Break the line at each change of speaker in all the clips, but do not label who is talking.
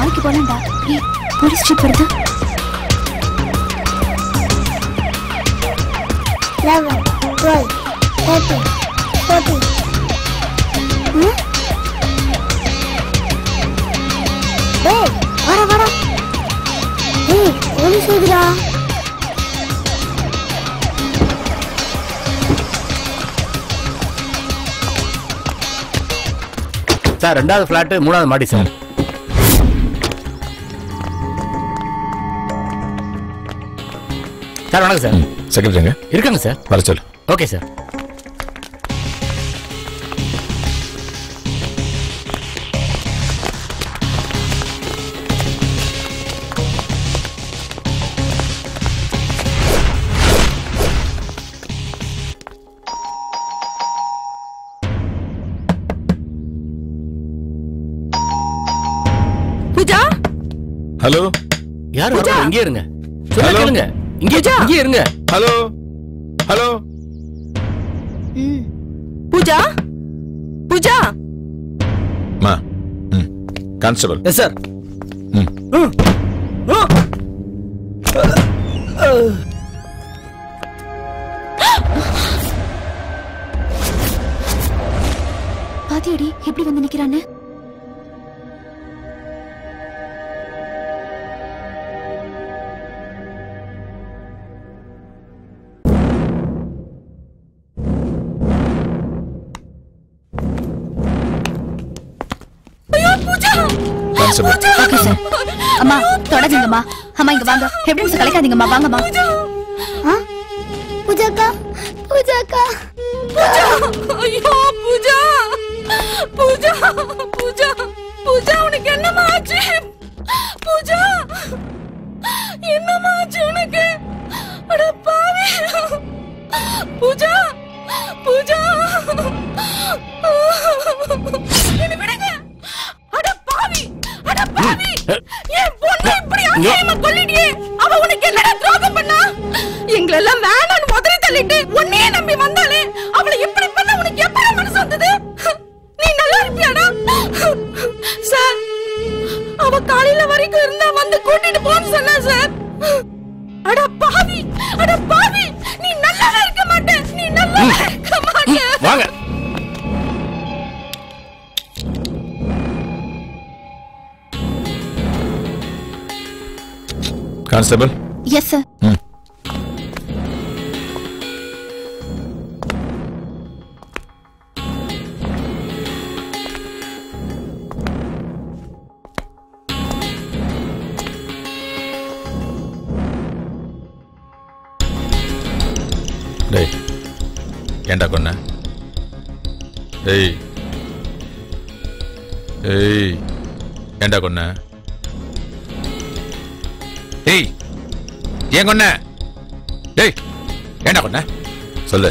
நாளைக்கு போலாம்டா. ஏய் police jeep வருது.
11 12 13 14 ஏய் வர வர ஏய் போலீஸ் வருதுடா.
சார் 2வது ஃபிளாட் 3வது மாடி சார். சார் வணக்கம் சார்.
செக்ரட்டரிங்க
இருக்காங்க சார்.
வர சொல்லு.
Okay sir.
பூஜா
ஹலோ
யார் வரா? இங்கே இருங்க. சொல்லுங்க. இங்கே இருங்க.
ஹலோ ஹலோ
பூஜா பூஜா
மா கான்ஸ்டபிள்.
Yes sir.
பாத்தியடி எப்படி வந்து நிக்கிறான்னு. அம்மா தொடங்குங்கம்மா. அம்மா இங்க வாங்க. எவிடன்ஸ் கலைக்காதீங்கம்மா. வாங்கம்மா.
பூஜாக்கா பூஜாக்கா
பூஜா ஐயோ பூஜா பூஜா பூஜா பூஜா உனக்கு என்னம்மா ஆச்சு? பூஜா என்னம்மா ஆச்சு உனக்கு? அட பாவி பூஜா பூஜா என்ன விடுங்க. அட பாவி அட பாவி ஏன் பொண்ணு இப்படி அநியாயமா கொல்லிடியே? அவ உனக்கு என்னடா துரோகம் பண்ணா? எங்களெல்லாம் வேணான்னு உதறி தள்ளிட்டு உன்னையே நம்பி வந்தாலே அவளை எப்படி பண்ண உனக்கு எப்படி மனசு வந்தது? நீ நல்லா இருப்பியாடா? சார் அவ காலையில வரைக்கும் இருந்தா வந்து கூட்டிட்டு போன்னு சொன்னா சார். அட பாவி அட பாவி நீ நல்லா இருக்க மாட்டே. நீ நல்லா இருக்க மாட்டே.
வாங்க.
கான்ஸ்டபிள்.
Yes sir.
டேய் ஏண்டா கொன்ன? ஏய் ஏய் ஏண்டா கொன்ன? ஏய் ஏன் கொன்ன? டேய் ஏண்டா கொன்ன? சொல்லு.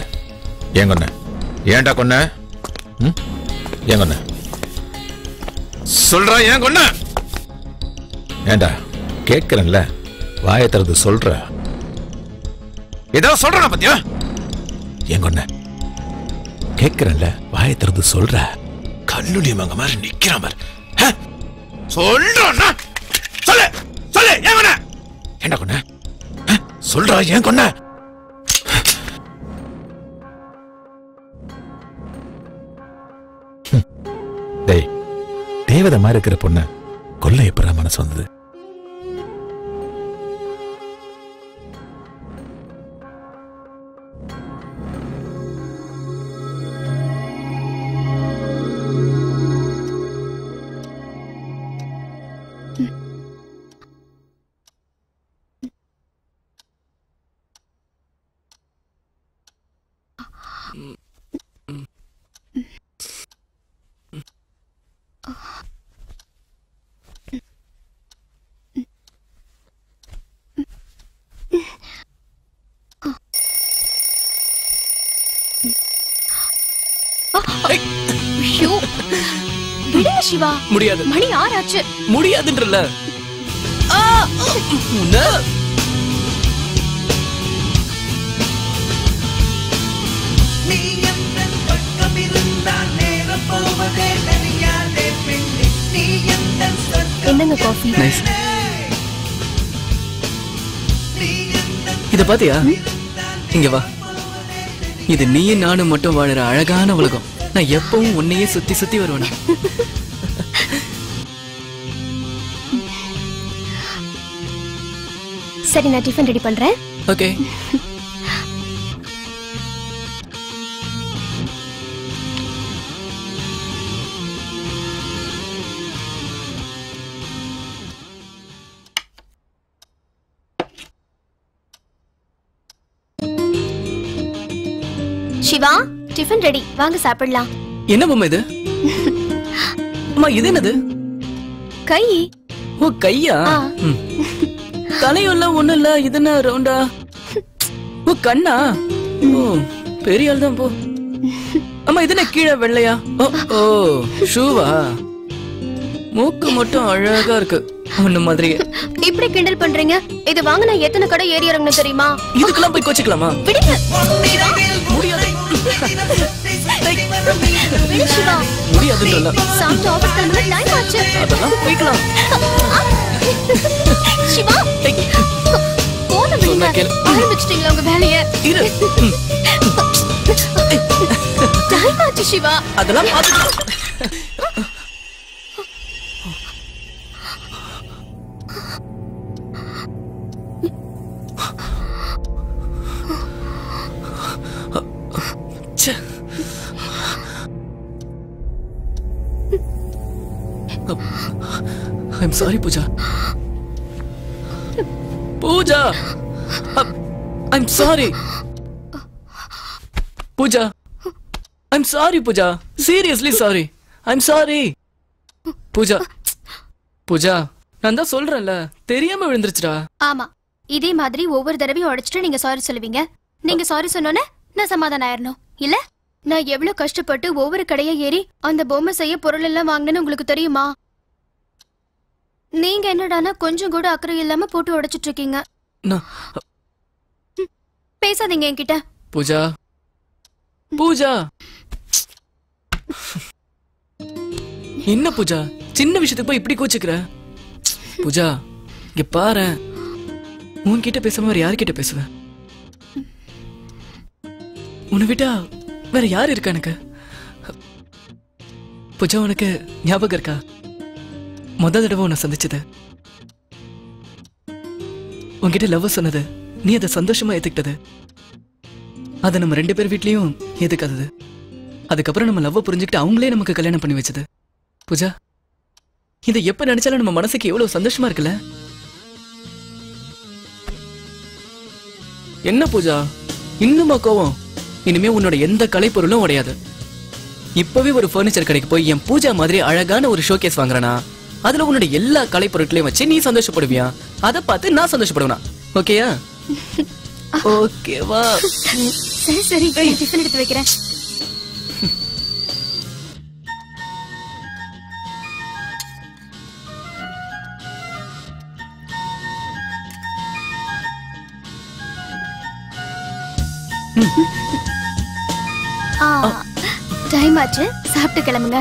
ஏன் கொன்ன? ஏண்டா கொன்ன? ஏன் கொன்ன? சொல்றா ஏன் கொன்ன? ஏண்டா கேட்கிறேன்ல, வாயை திறந்து சொல்ற. ஏதோ சொல்றா பத்தியா? ஏன் கொன்ன? கேட்கிறேன்ல, வாயை திறந்து சொல்ற. கல்லுடி மங்க மாதிரி நிக்கிறான் பாரு. சொல்றா சொல்லு சொல்லு. ஏன் கொன்ன? ஏண்டா கொன்ன? சொல்றா ஏன் கொன்ன? டேய் தேவதை மாதிரி இருக்கிற பொண்ண கொல்ல எப்படா மனசு வந்தது?
சிவா
முடியாது.
மணி 6 ஆச்சு.
முடியாதுன்றல.
என்னங்க காஃபி?
நைஸ். இத பாத்தியா? இங்க வா. இது நீயும் நானும் மட்டும் வாழற அழகான உலகம். நான் எப்பவும் உன்னையே சுத்தி சுத்தி வருவேனா?
சரி, நான் டிஃபன் ரெடி பண்றேன்.
ஓகே.
சிவா, டிஃபன் ரெடி, வாங்க சாப்பிடலாம்.
என்ன பொம்மை இது? அம்மா, இது என்னது?
கை.
ஓ, கையா? தலையும் ஒண்ணும் இல்ல. இது என்ன ரவுண்டா? ஓ, கண்ணா? ஓ, பெரிய ஆள் தான் போ. அம்மா, இது என்ன கீழே வெள்ளையா? ஓ, ஷூவா? மூக்கு மட்டும் அழகா இருக்கு, ஒண்ணு மாதிரியே.
இப்படி கிண்டல் பண்றீங்க? இது வாங்க நான் எத்தனை கடை ஏறி இறங்கணும் தெரியுமா?
இதுக்கெல்லாம் போய் கோச்சிக்கலாமா?
விடுங்க.
முடியாது.
விடு சிவா.
முடியாதுன்றல.
சாப்பிட்டு ஆபீஸ் கிளம்புற டைம் ஆச்சு.
அதெல்லாம் போய்க்கலாம்.
சிவா, போன விடுங்க. ஆரம்பிச்சிட்டீங்களா உங்க வேலைய?
இரு.
டைம் ஆச்சு சிவா.
அதெல்லாம் பாத்துக்கலாம். I'm sorry, Pooja. Pooja! I'm sorry. Pooja! I'm sorry, Pooja. Seriously sorry. I'm sorry. Pooja. Pooja, நான் தான் சொல்றேன்ல, தெரியாம விழுந்துருச்சுடா.
ஆமா, இதே மாதிரி ஒவ்வொரு தடவையும் உடைச்சிட்டு நீங்க சாரி சொல்லுவீங்க. நீங்க சாரி சொன்னோன்னே நான் சமாதானம் ஆயிரணும் இல்ல? நான் எவ்வளவு கஷ்டப்பட்டு ஒவ்வொரு கடையா ஏறி அந்த பொம்மை செய்ய பொருள் எல்லாம் வாங்கினேன்னு உங்களுக்கு தெரியுமா? நீங்க என்னடானா கொஞ்சம் கூட அக்கறை இல்லாம போட்டு உடைச்சிட்டு இருக்கீங்க. பேசாதீங்க என்கிட்ட.
பூஜா, பூஜா. என்ன பூஜா, சின்ன விஷயத்துக்கு போய் இப்படி கோச்சுக்கிற? பூஜா, இங்க பாரு, உன்கிட்ட பேசாம வேற யார்கிட்ட பேசுவேன்? உன்னை விட்டா வேற யார் இருக்கா எனக்கு? பூஜா, உனக்கு ஞாபகம் இருக்கா முதல் தடவை உன்னை சந்திச்சது? உன்கிட்ட லவ் சொன்னது, நீ அதை சந்தோஷமா ஏத்துக்கிட்டது, அதை நம்ம 2 பேர் வீட்லயும் ஏத்துக்காதது, அதுக்கப்புறம் நம்ம லவ் புரிஞ்சுக்கிட்டு அவங்களே நமக்கு கல்யாணம் பண்ணி வச்சது. பூஜா, இதை எப்ப நினைச்சாலும் நம்ம மனசுக்கு எவ்வளவு சந்தோஷமா இருக்குல்ல? என்ன பூஜா, இன்னுமா கோவம்? இனிமே உன்னோட எந்த கலைப்பொருளும் உடையாது. இப்பவே ஒரு பர்னிச்சர் கடைக்கு போய் என் பூஜா மாதிரி அழகான ஒரு ஷோகேஸ் வாங்குறனா, அதுல உன்னோட எல்லா கலைப்பொருட்களையும் வச்சு நீ சந்தோஷப்படுவியா? அதை பார்த்து நான் சந்தோஷப்படுவேனா? ஓகேயா? ஓகேவா?
சரி சரி, டிஃபன் எடுத்து வைக்கிறேன். டைம் ஆச்சு, சாப்பிட்டு கிளம்புங்க.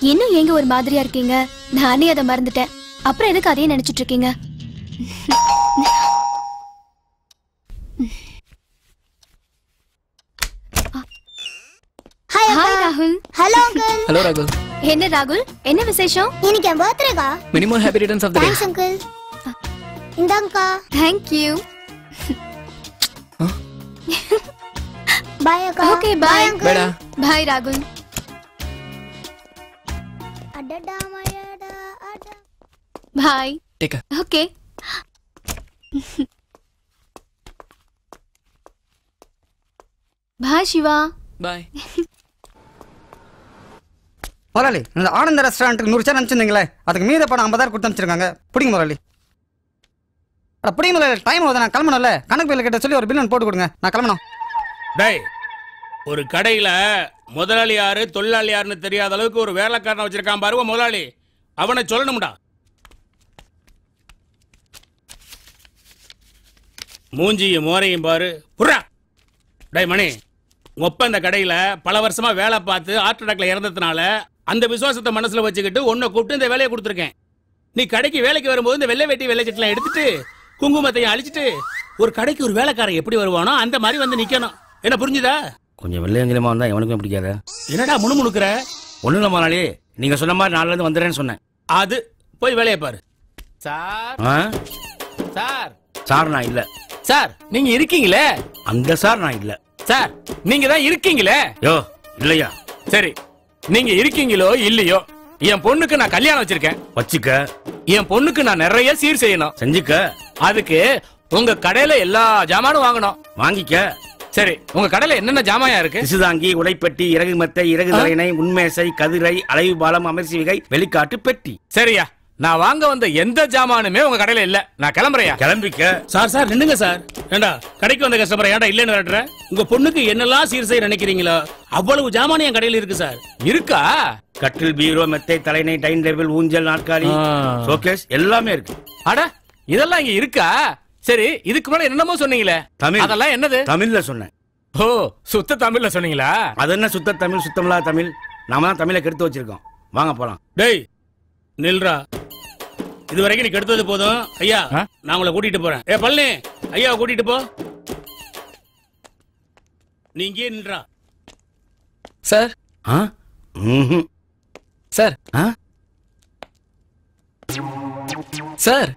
இன்னும் எங்க ஒரு மாதிரியா இருக்கீங்க? நானே அதை மறந்துட்டேன். அப்புறம் எதுக்கு அதையே நினைச்சிட்டு இருக்கீங்க? ஹாய் ராகுல்.
Hello uncle.
ஹலோ ராகுல்.
என்ன ராகுல், என்ன விசேஷம்?
இன்னைக்கு என் பர்த்டேக்கா.
Minimum happy returns of the day.
Thanks uncle. இந்தாங்கக்கா.
Thank you.
பை அக்கா.
Okay bye.
பைடா.
பை ராகுல்.
அடடா மயடா அட.
Bye.
Take care.
Okay. Bye Shiva.
Bye.
முதலாளி, இந்த ஆனந்த ரெஸ்டாரண்ட்டுக்கு 100 சேர் அனுப்பிச்சிருந்தீங்களே, அதுக்கு மீத படம் 50,000 கொடுத்து அனுப்பிச்சிருக்காங்க. பிடிங்க முதலாளி. அட பிடிங்க முதலாளி, டைம் ஆகுது, நான் கிளம்பணும்ல. கணக்கு பில்ல கிட்ட சொல்லி ஒரு பில் போட்டு கொடுங்க, நான் கிளம்பணும்.
டேய், ஒரு கடையில முதலாளி யாரு தொழிலாளி யாருன்னு தெரியாத அளவுக்கு ஒரு வேலைக்காரனை வச்சிருக்கான் பாருவ முதலாளி, அவனை சொல்லணும்டா. மூஞ்சியும் மோரையும் பாரு. புறா. டேய் மணி, ஒப்ப இந்த கடையில பல வருஷமா வேலை பார்த்து ஹார்ட் அட்டாக்ல இறந்ததுனால அந்த விசுவாசத்தை மனசுல வச்சுக்கிட்டு உன்னை கூப்பிட்டு இந்த வேலையை கொடுத்துருக்கேன். நீ கடைக்கு வேலைக்கு வரும்போது இந்த வெள்ளை வெட்டி வெள்ளை சட்டெல்லாம் எடுத்துட்டு குங்குமத்தையும் அழிச்சிட்டு ஒரு கடைக்கு ஒரு வேலைக்காரன் எப்படி வருவானோ அந்த மாதிரி வந்து நிக்கணும். என்ன புரிஞ்சுதா?
கொஞ்சம் வெள்ளையங்கிலமா வந்தா எவனுக்கும் பிடிக்காத.
என்னடா முணுமுணுக்கிற?
ஒண்ணு இல்ல முதலாளி, நீங்க சொன்ன மாதிரி நாளில இருந்து வந்துடுறேன்னு சொன்னேன்.
அது போய் வேலையை பாரு. சார் சார்
சார் நான் இல்ல.
சார் நீங்க இருக்கீங்களே?
அந்த சார் நான் இல்ல.
சார் நீங்க தான் இருக்கீங்களே?
யோ இல்லையா?
சரி, நீங்க இருக்கீங்களோ இல்லையோ, என் பொண்ணுக்கு நான் கல்யாணம் வச்சிருக்கேன்.
வச்சுக்க.
என் பொண்ணுக்கு நான் நிறைய சீர் செய்யணும்.
செஞ்சுக்க.
அதுக்கு உங்க கடையில எல்லா ஜாமானும் வாங்கணும்.
வாங்கிக்க.
சரி, உங்க கடையில என்னென்ன ஜாமாயா இருக்கு?
சிசுதாங்கி, உடைப்பெட்டி, இறகு மெத்தை, இறகு தலையணை, உண்மேசை, கதிரை, அலைவு பாலம், அமர்சி விகை, வெளிக்காட்டு பெட்டி.
சரியா, நான் வாங்க வந்த எந்த ஜாமானுமே உங்க கடையில இல்ல. நான் கிளம்புறையா?
கிளம்பிக்க.
Sir நின்னுங்க sir. ஏண்டா கடைக்கு வந்த கஸ்டமர் ஏன்டா இல்லன்னு காட்டுற? உங்க பொண்ணுக்கு என்னெல்லாம் சீர் செய்ய நினைக்கிறீங்களோ அவ்வளவு ஜாமான் என் கடையில இருக்கு சார்.
இருக்கா?
கட்டில், பீரோ, மெத்தை, தலையணை, டைனிங் டேபிள், ஊஞ்சல், நாற்காலி, ஷோகேஸ் எல்லாமே இருக்கு.
அட இதெல்லாம் இங்க இருக்கா? சரி, இதுக்கு முன்னாடி என்னமோ சொன்னீங்களே,
தமிழ்.
அதெல்லாம் என்னது?
தமிழ்ல சொன்னேன்.
ஓ, சுத்த தமிழ்ல சொன்னீங்களா?
அது என்ன சுத்த தமிழ், சுத்தமில்லா தமிழ்? நாம தான் தமிழை கெடுத்து வச்சிருக்கோம். வாங்க போலாம்.
டேய் நில்றா. இது வரைக்கும் நீ கெடுத்தது போதும். ஐயா நான் உங்களை கூட்டிட்டு போறேன். ஏ பழனி, ஐயா கூட்டிட்டு போ. நீ இங்கே நின்றா.
சார் சார் சார்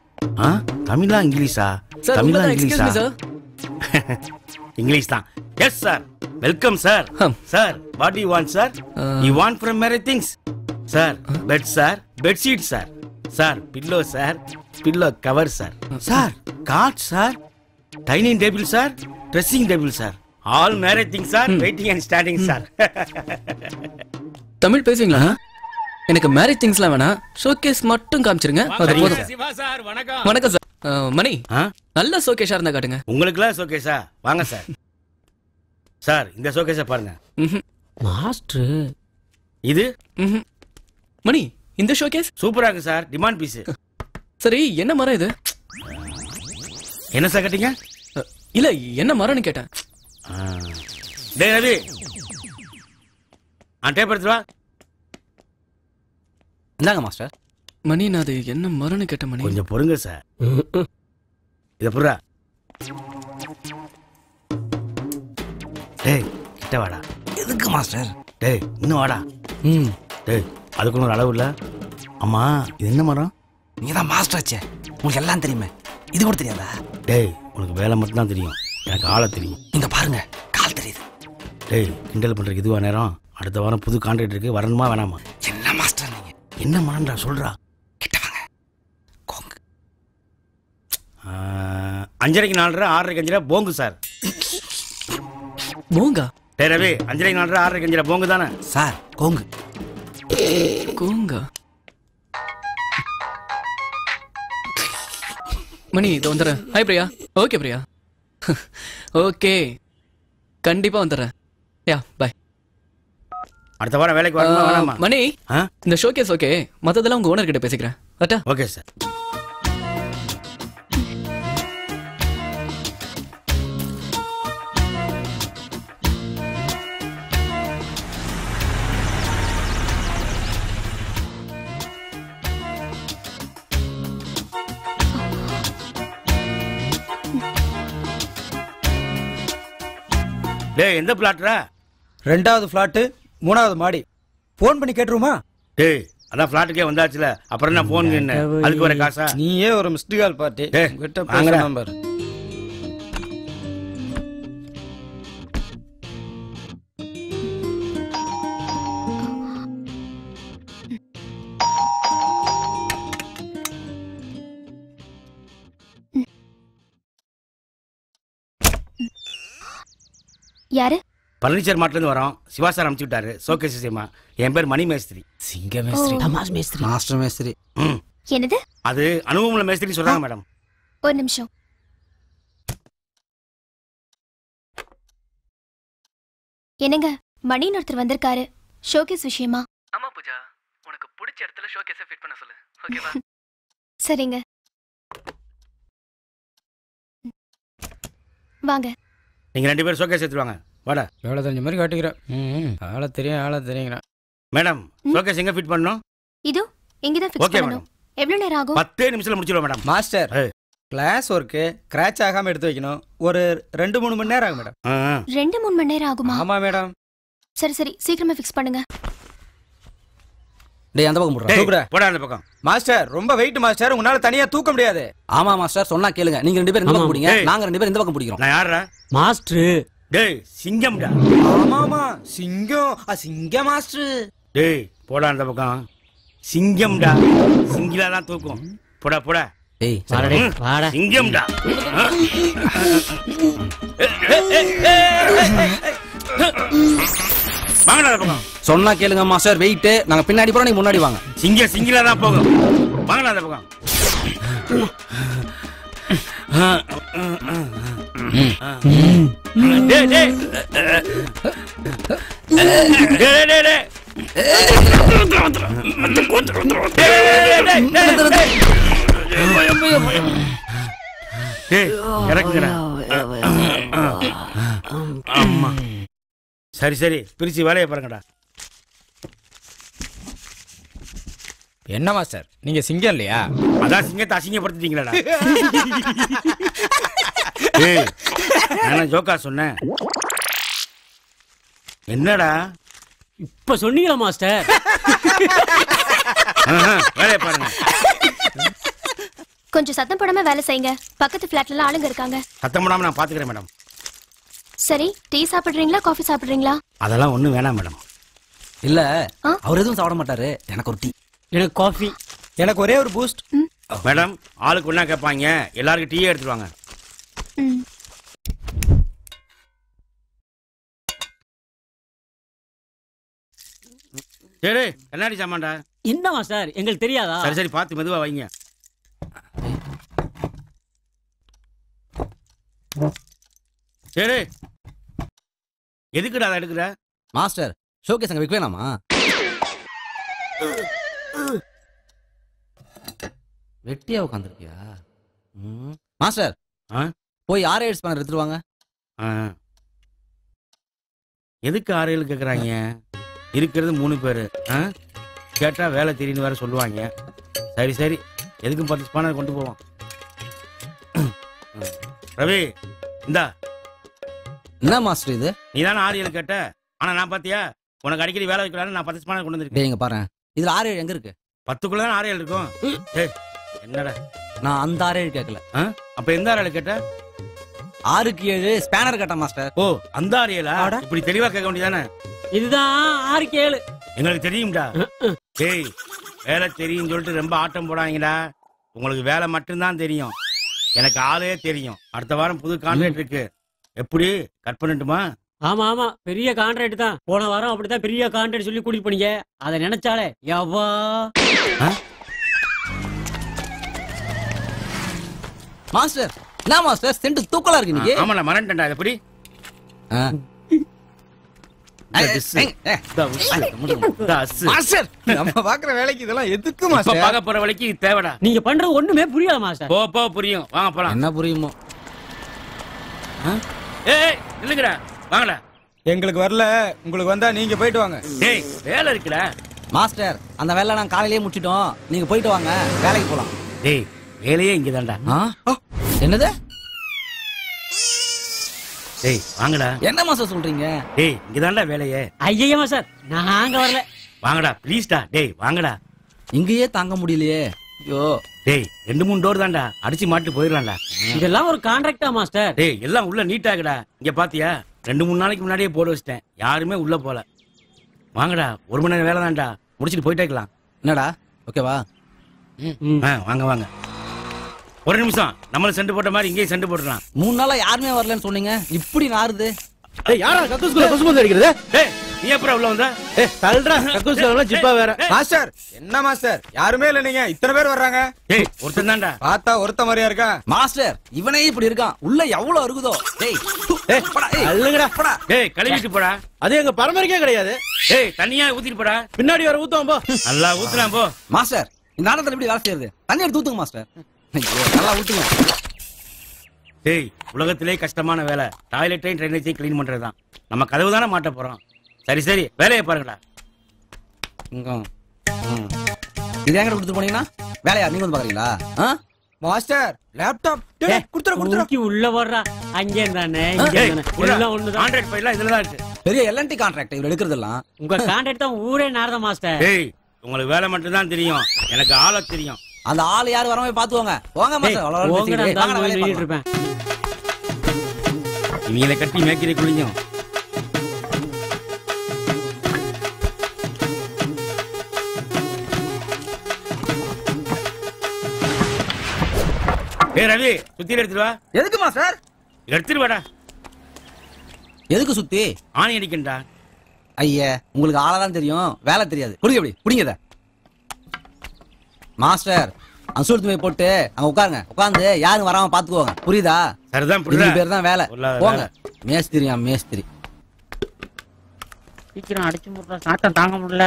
தமிழா இங்கிலீஷா?
சார்,
தமிழா
உங்களை
இங்கிலீஷா?
excuse me,
இங்கிலீஷ் தான். Yes sir, welcome sir. Sir, what you want sir? You want from marry things sir? Bed sir, bedsheet sir. Sir pillow sir, pillow cover sir. Sir cot sir, dining table sir, dressing table sir. All marry things sir, waiting and standing sir.
Tamil பேசுவீங்களா? எனக்கு marriage திங்ஸ்லாம் வேணாம், showcase மட்டும் காமிச்சிருங்க. அது போதும்.
Siva sir வணக்கம்.
வணக்கம் sir. மணி, நல்ல ஷோகேஷா இருந்தா காட்டுங்க.
உங்களுக்குலாம் ஷோகேஸா? வாங்க சார். சார் இந்த ஷோகேஸை பாருங்க.
மாஸ்டர்
இது
மணி, இந்த ஷோகேஸ்
சூப்பரா இருக்கு சார், டிமாண்ட் பீஸ்.
சரி, என்ன மரம் இது?
என்ன சார் கேட்டீங்க?
இல்ல, என்ன மரம்னு கேட்டேன்.
டேய் ரவி, டேப் எடுத்து வா.
இந்தாங்க மாஸ்டர்.
மணி, நான் அது என்ன மரம்னு கேட்டேன். மணி
கொஞ்சம் பொறுங்க சார். இத புறா. டேய் கிட்ட வாடா.
எதுக்கு மாஸ்டர்?
டேய் இன்னும் வாடா. டேய் அதுக்குள்ள ஒரு அளவு இல்ல. அம்மா இது என்ன மரம்?
நீங்க தான் மாஸ்டர் ஆச்சே, உங்களுக்கு எல்லாம் தெரியுமே, இது கூட தெரியாதா?
டேய் உனக்கு வேலை மட்டும் தான் தெரியும், எனக்கு ஆளை தெரியும்.
இங்க பாருங்க, கால் தெரியுது.
டேய் கிண்டல் பண்றதுக்கு இதுவா நேரம்? அடுத்த வாரம் புது கான்ட்ராக்ட் இருக்கு, வரணுமா வேணாமா?
என்ன மாஸ்டர் நீங்க?
என்ன மரம்டா சொல்றா.
கிட்ட வாங்க. கோங்கு.
5:30 4:30 6:30 5:30 போங்கு சார்.
போங்கா?
டேய் ரவி, 5:30 4:30 6:30 5:30 போங்கு தானே
சார்? கோங்கு.
கோங்கா? மணி இது வந்துடுறேன். Hi Priya. Okay Priya. Okay, கண்டிப்பா வந்துடுறேன். யா பாய்.
அடுத்த வாரம் வேலைக்கு வரணுமா வேணாமா?
மணி, இந்த ஷோகேஸ் ஓகே, மத்ததெல்லாம் உங்க ஓனர் கிட்ட பேசிக்கிறேன். அட்டா.
Okay sir. டேய் எந்த பிளாட்ரா?
2வது பிளாட் 3வது மாடி. போன் பண்ணி கேட்டுருமா?
டேய் அதான் பிளாட்டுக்கே வந்தாச்சுல, அப்புறம் என்ன போன் என்ன? அதுக்கு வர காசா?
நீயே ஒரு மிஸ்டு கால் பார்ட்டி.
கிட்ட பேசுற
நம்பர்.
யாரு?
பர்னிச்சர் மார்ட்ல இருந்து வரோம். சிவா சார் அனுப்பிச்சு விட்டாரு ஷோகேஸ் விஷயமா. என் பேர் மணி மேஸ்திரி.
சிங்க மேஸ்திரி. தமாஸ் மேஸ்திரி. மாஸ்டர் மேஸ்திரி.
என்னது?
அது அனுபவமுள்ள மேஸ்திரி சொல்றாங்க மேடம்.
ஒரு நிமிஷம். என்னங்க, மணின்னு ஒருத்தர் வந்திருக்காரு ஷோகேஸ் விஷயமா.
ஆமா பூஜா, உனக்கு பிடிச்ச இடத்துல ஷோகேஸை ஃபிட் பண்ண சொல்லு. ஓகேவா?
சரிங்க, வாங்க.
நீங்க 2 பேரும் ஷோகேஸ் எடுத்து வாங்க. வாடா.
எவ்வளோ தெரிஞ்ச மாதிரி காட்டிக்கிறேன். ஆளை தெரியுங்கிறேன்.
மேடம் ஷோகேஸ் எங்க ஃபிட் பண்ணணும்?
இது இங்கதான் ஃபிக்ஸ்
ஓகே
பண்ணனும். எவ்வளவு நேரம் ஆகும்?
10 நிமிஷத்துல முடிச்சிடுவோம் மேடம்.
மாஸ்டர் கிளாஸ் ஒர்க்கு கிராச் ஆகாம எடுத்து வைக்கணும். ஒரு 2-3 மணி நேரம் ஆகும் மேடம்.
2-3 மணி நேரம் ஆகுமா?
ஆமா மேடம்.
சரி சரி சீக்கிரமா ஃபிக்ஸ் பண்ணுங்க.
டேய் அந்த பக்கம் போடுறா.
போடா அந்த பக்கம்.
மாஸ்டர் ரொம்ப வெயிட் மாஸ்டர், உங்களால தனியா தூக்க முடியாது.
ஆமா மாஸ்டர் சொன்னா கேளுங்க. நீங்க 2 பேரும் இந்த பக்கம் பிடிங்க, நாங்க 2 பேரும் இந்த பக்கம் பிடிக்கிறோம்.
நான் யாரா?
மாஸ்டர்.
டேய் சிங்கம்டா.
ஆமாமா சிங்கம். சிங்கம் மாஸ்டர்.
டேய் போடா அந்த பக்கம். சிங்கம்டா. சிங்கிலா தான் தூக்கும். போடா போடா.
டேய்
வாடா.
சிங்கம்டா. வாங்கடா அந்த பக்கம்.
சொன்னா கேளுங்க மாஸ்டர். வெயிட் நாங்க பின்னாடி போறோம், நீங்க முன்னாடி வாங்க.
சிங்கிலா தான் போகும். வாங்கடா அந்த பக்கம். டேய் டேய் டேய் டேய் டேய் சரி சரி பிரிச்சு வேலையை பாருங்கடா.
என்ன மாஸ்டர் நீங்க சிங்கம் இல்லையா?
அதான் சிங்கத்தை அசிங்கப்படுத்திட்டீங்களாடா. நான் ஜோக்கா சொன்னேன். என்னடா
இப்ப சொன்னீங்களா மாஸ்டர்?
வேலையை பாருங்க.
கொஞ்சம் சத்தம் போடாம வேலை செய்யுங்க. பக்கத்து ஃபிளாட்ல ஆளுங்க இருக்காங்க.
சத்தம் போடாம நான் பாத்துக்கிறேன் மேடம்.
சரி டீ சாப்பிடுறீங்களா காஃபி சாப்பிடுறீங்களா?
அதெல்லாம் ஒண்ணும் வேணாம் மேடம்.
இல்ல அவர் எதுவும் சாப்பிட மாட்டாரு. எனக்கு ஒரு டீ.
எனக்கு காஃபி.
எனக்கு ஒரே ஒரு பூஸ்ட்.
மேடம் ஆளுக்கு ஒண்ணா கேட்பாங்க. எல்லாருக்கும் டீயே எடுத்துட்டு வாங்க. சரி கண்ணாடி சாமான்டா.
என்ன மாஸ்டர் எங்களுக்கு தெரியாதா?
சரி சரி பார்த்து மெதுவா வைங்க. சரி எதுக்குடா அதை எடுக்கிற?
மாஸ்டர் ஷோகேஸ் அங்க வைக்க வேணாமா? வெட்டியா உட்காந்துருக்கியா மாஸ்டர்? போய் 6 ஸ்பேனர் எடுத்துட்டு வாங்க.
எதுக்கு 6 கேக்குறாங்க? இருக்கிறது 3 பேரு. கேட்டா வேலை தெரியுன்னு வேற சொல்லுவாங்க. சரி சரி எதுக்கும் 10 ஸ்பானர் கொண்டு போவோம். ரவி இந்தா.
என்ன மாஸ்டர் இது?
நீ தானே 6 கேட்ட. ஆனா நான் பாத்தியா உனக்கு அடிக்கடி வேலை வைக்கலான்னு நான் 10 ஸ்பானர் கொண்டு வந்திருக்கேன்.
எங்க பாரு இதுல 6 எங்க இருக்கு?
10க்குள்ள தான் 6 இருக்கும். என்னடா
நான் அந்த 6 கேட்கல.
அப்ப எந்த 6 கேட்ட?
6க்கு 7 ஸ்பேனர் கேட்ட மாஸ்டர்.
ஓ அந்த 6 இப்படி தெளிவா கேட்க வேண்டியதானே?
இதுதான் 6க்கு 7.
எங்களுக்கு தெரியும்டா. டேய் வேலை தெரியும் சொல்லிட்டு ரொம்ப ஆட்டம் போடாங்கடா. உங்களுக்கு வேலை மட்டும்தான் தெரியும். எனக்கு ஆளே தெரியும். அடுத்த வாரம் புது கான்ட்ராக்ட் இருக்கு. எப்படி கட் பண்ணட்டுமா?
ஆமா ஆமா பெரிய கான்ட்ராக்ட் தான். போன வாரம் அப்படித்தான் பெரிய கான்ட்ராக்ட் சொல்லி கூட்டிட்டு போனீங்க. அதை நினைச்சாலே எவ்வா.
மாஸ்டர் என்ன மாஸ்டர் சென்ட் தூக்கலா இருக்கு நீங்க?
ஆமாடா மறந்துட்டேன்டா. இது எப்படி?
மாஸ்டர் நம்ம பாக்குற வேலைக்கு இதெல்லாம் எதுக்கு மாஸ்டர்?
பார்க்க போற வேலைக்கு இது தேவைடா.
நீங்க பண்றது ஒண்ணுமே புரியல மாஸ்டர்.
போ புரியும். வாங்க போலாம்.
என்ன புரியுமோ?
ஏய் நில்லுங்கடா. வாங்கடா.
எங்களுக்கு வரல. உங்களுக்கு வந்தா நீங்க போயிட்டு வாங்க.
டேய் வேலை இருக்குடா.
மாஸ்டர் அந்த வேலை நான் காலையிலேயே முடிச்சிட்டோம். நீங்க போயிட்டு வாங்க வேலைக்கு போலாம்.
டேய் வேலையே இங்கதான்டா.
என்னது?
டேய் வாங்கடா.
என்ன மாஸ்டர் சொல்றீங்க?
டேய் இங்கதான்டா வேலையே.
ஐயா மாஸ்டர் நாங்க வரல.
வாங்கடா ப்ளீஸ்டா. டேய் வாங்கடா.
இங்கேயே தாங்க முடியலையே. ஐயோ
டேய் 2-3 டோர் தான்டா. அடிச்சு மாட்டு போயிடலாம்டா.
இதெல்லாம் ஒரு கான்ட்ராக்டா மாஸ்டர்?
டேய் எல்லாம் உள்ள நீட்டாகடா. இங்க பாத்தியா 2-3 நாளைக்கு முன்னாடியே போட வச்சிட்டேன். யாருமே உள்ள போல. வாங்கடா 1 மணி நேரம் வேலை தான்டா. முடிச்சிட்டு போயிட்டேக்கலாம்.
என்னடா ஓகேவா?
வாங்க வாங்க. ஒரு நிமிஷம். நம்மள செண்டு போட்ட மாதிரி இங்கேயும் செண்டு போட்டுடலாம்.
3 நாளா யாருமே வரலன்னு சொன்னீங்க. இப்படி நாறுது.
யாரா கக்கூஸ்குள்ள கொசுமந்து அடிக்கிறது?
டேய் நீ எப்பறம் உள்ள வந்த?
தள்ளுடா கக்கூஸ்குள்ள ஜிப்பா வேற. மாஸ்டர் என்ன மாஸ்டர் யாருமே இல்ல. நீங்க இத்தனை பேர் வர்றாங்க.
டேய் ஒருத்தன் தான்டா.
பார்த்தா ஒருத்த மாதிரியா இருக்கா?
மாஸ்டர் இவனே இப்படி இருக்கான். உள்ள எவ்வளவு இருக்குதோ. டேய்
அள்ளுங்கடா.
டேய் கழுவிட்டு போடா.
அது எங்க பரம்பரைக்கே கிடையாது.
டேய் தண்ணியா ஊத்திட்டு போடா.
பின்னாடி வர ஊத்துவோம் போ.
நல்லா ஊத்துறான் போ.
மாஸ்டர் இந்த ஆட்டத்துல எப்படி வேலை செய்யறது? தண்ணி எடுத்து ஊத்துங்க மாஸ்டர். நல்லா ஊத்துங்க.
டேய் உலகத்திலே கஷ்டமான வேலை டாய்லெட்டையும் ட்ரைனேஜையும் க்ளீன் பண்றதுதான். நம்ம கதவு தானே மாட்ட போறோம். சரி சரி வேலையை பாருங்கடா.
இது எங்க கொடுத்து போனீங்கன்னா வேலையா நீங்க வந்து பாக்குறீங்களா?
மாஸ்டர் லேப்டாப் குடுத்துற
உள்ள வர்றா. அங்கே தானே எல்லாம் ஒண்ணுதான்.
கான்ட்ராக்ட் ஃபைல்ல இதுல தான் இருக்கு.
பெரிய எல்என்டி கான்ட்ராக்ட் இவர் எடுக்கிறதெல்லாம்.
உங்க கான்ட்ராக்ட் தான் ஊரே நாரத மாஸ்டர்.
டேய் உங்களுக்கு வேலை மட்டும் தான் தெரியும், எனக்கு ஆள தெரியும்.
அந்த ஆள் யாரு வரவே பாத்துவாங்க. போங்க மாஸ்டர்.
வெளியிட்டு இருப்பேன்.
இவங்களை கட்டி மேய்க்கிற குளியும். ஏ ரவி சுத்தி எடுத்துட்டு வா.
எதுக்கு மாஸ்டர்?
எடுத்துட்டு வாடா.
எதுக்கு சுத்தி?
ஆணி அடிக்கண்டா.
ஐயா உங்களுக்கு ஆளதான் தெரியும், வேலை தெரியாது. குடிங்க எப்படி குடிங்க. மாஸ்டர் அன்சூர்த்து போய் போட்டு அங்க உட்காருங்க. உட்கார்ந்து யாரும் வராம பாத்துக்குவாங்க. புரியுதா?
சரிதான்.
புரியுது. பேர் தான் வேலை. போங்க. மேஸ்திரியா மேஸ்திரி.
சீக்கிரம் அடிச்சு முடுறா, சாத்தம் தாங்க முடியல.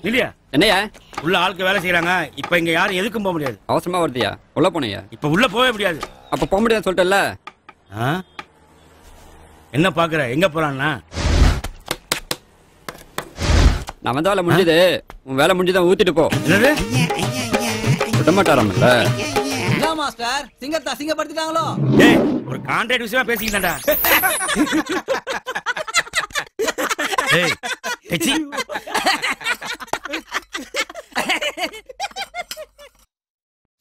இல்லையா
என்னையா
உள்ள ஆளுக்கு வேலை செய்யறாங்க. இப்ப இங்க யாரும் எதுக்கும் போக முடியாது.
அவசரமா வருதியா? உள்ள போனையா?
இப்ப உள்ள போகவே முடியாது.
அப்ப போக முடியாது சொல்லிட்டல.
என்ன பாக்குற? எங்க போறான்னா?
நான் வந்த வேலை முடிஞ்சது. உன் வேலை முடிஞ்சுதான் ஊத்திட்டு போ.
என்னது?
விடமாட்டாராமல்ல.
என்ன மாஸ்டர் சிங்கத்தை சிங்கப்படுத்திட்டாங்களோ?
ஏய் ஒரு கான்ட்ராக்ட் விஷயமா பேசிக்கிட்டா. ஏய் எச்சி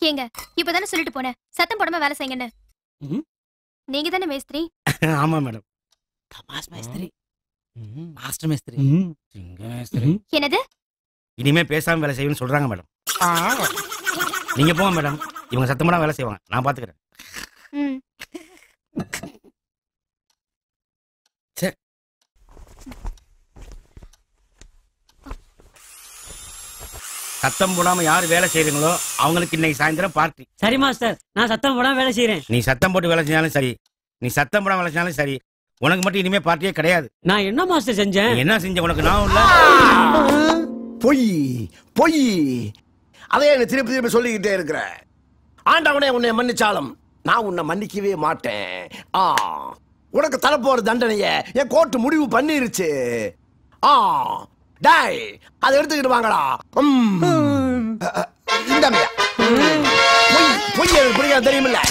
ஏங்க இப்பதானே சொல்லிட்டு போனேன் சத்தம் போடாம வேலை செய்யுங்கன்னு. நீங்க தானே மேஸ்திரி?
ஆமா மேடம்.
தமாஸ் மேஸ்திரி. மாஸ்டர் மேஸ்திரி.
சிங்க மேஸ்திரி.
என்னது?
இனிமே பேசாம வேலை செய்யணும்னு சொல்றாங்க மேடம். நீங்க போங்க மேடம். இவங்க சத்தமா வேலை செய்வாங்க, நான் பாத்துக்கிறேன். சரி. சத்தம் போடாம யாரு வேலை செய்யறீங்களோ அவங்களுக்கு இன்னைக்கு சாயந்தரம் பார்ட்டி.
சரி மாஸ்டர், நான் சத்தம் போடாம வேலை செய்யறேன்.
நீ சத்தம் போட்டு வேலை செஞ்சாலும் சரி, நீ சத்தம் போடாம வேலை செஞ்சாலும் சரி, உனக்கு மட்டும் இனிமே பார்ட்டியே கிடையாது.
நான் என்ன மாஸ்டர் செஞ்சேன்?
என்ன செஞ்ச உனக்கு? நான் இல்ல.
பொய் பொய். அதே என்ன திருப்பி திருப்பி சொல்லிக்கிட்டே இருக்கிற. ஆண்டவனே உன்னை மன்னிச்சாலும் நான் உன்னை மன்னிக்கவே மாட்டேன். உனக்கு தரப்போற தண்டனைய என் கோர்ட்டு முடிவு பண்ணிருச்சு. டேய் அதை எடுத்துக்கிட்டு வாங்கடா. பொய் எனக்கு பிடிக்காது தெரியுமில்ல?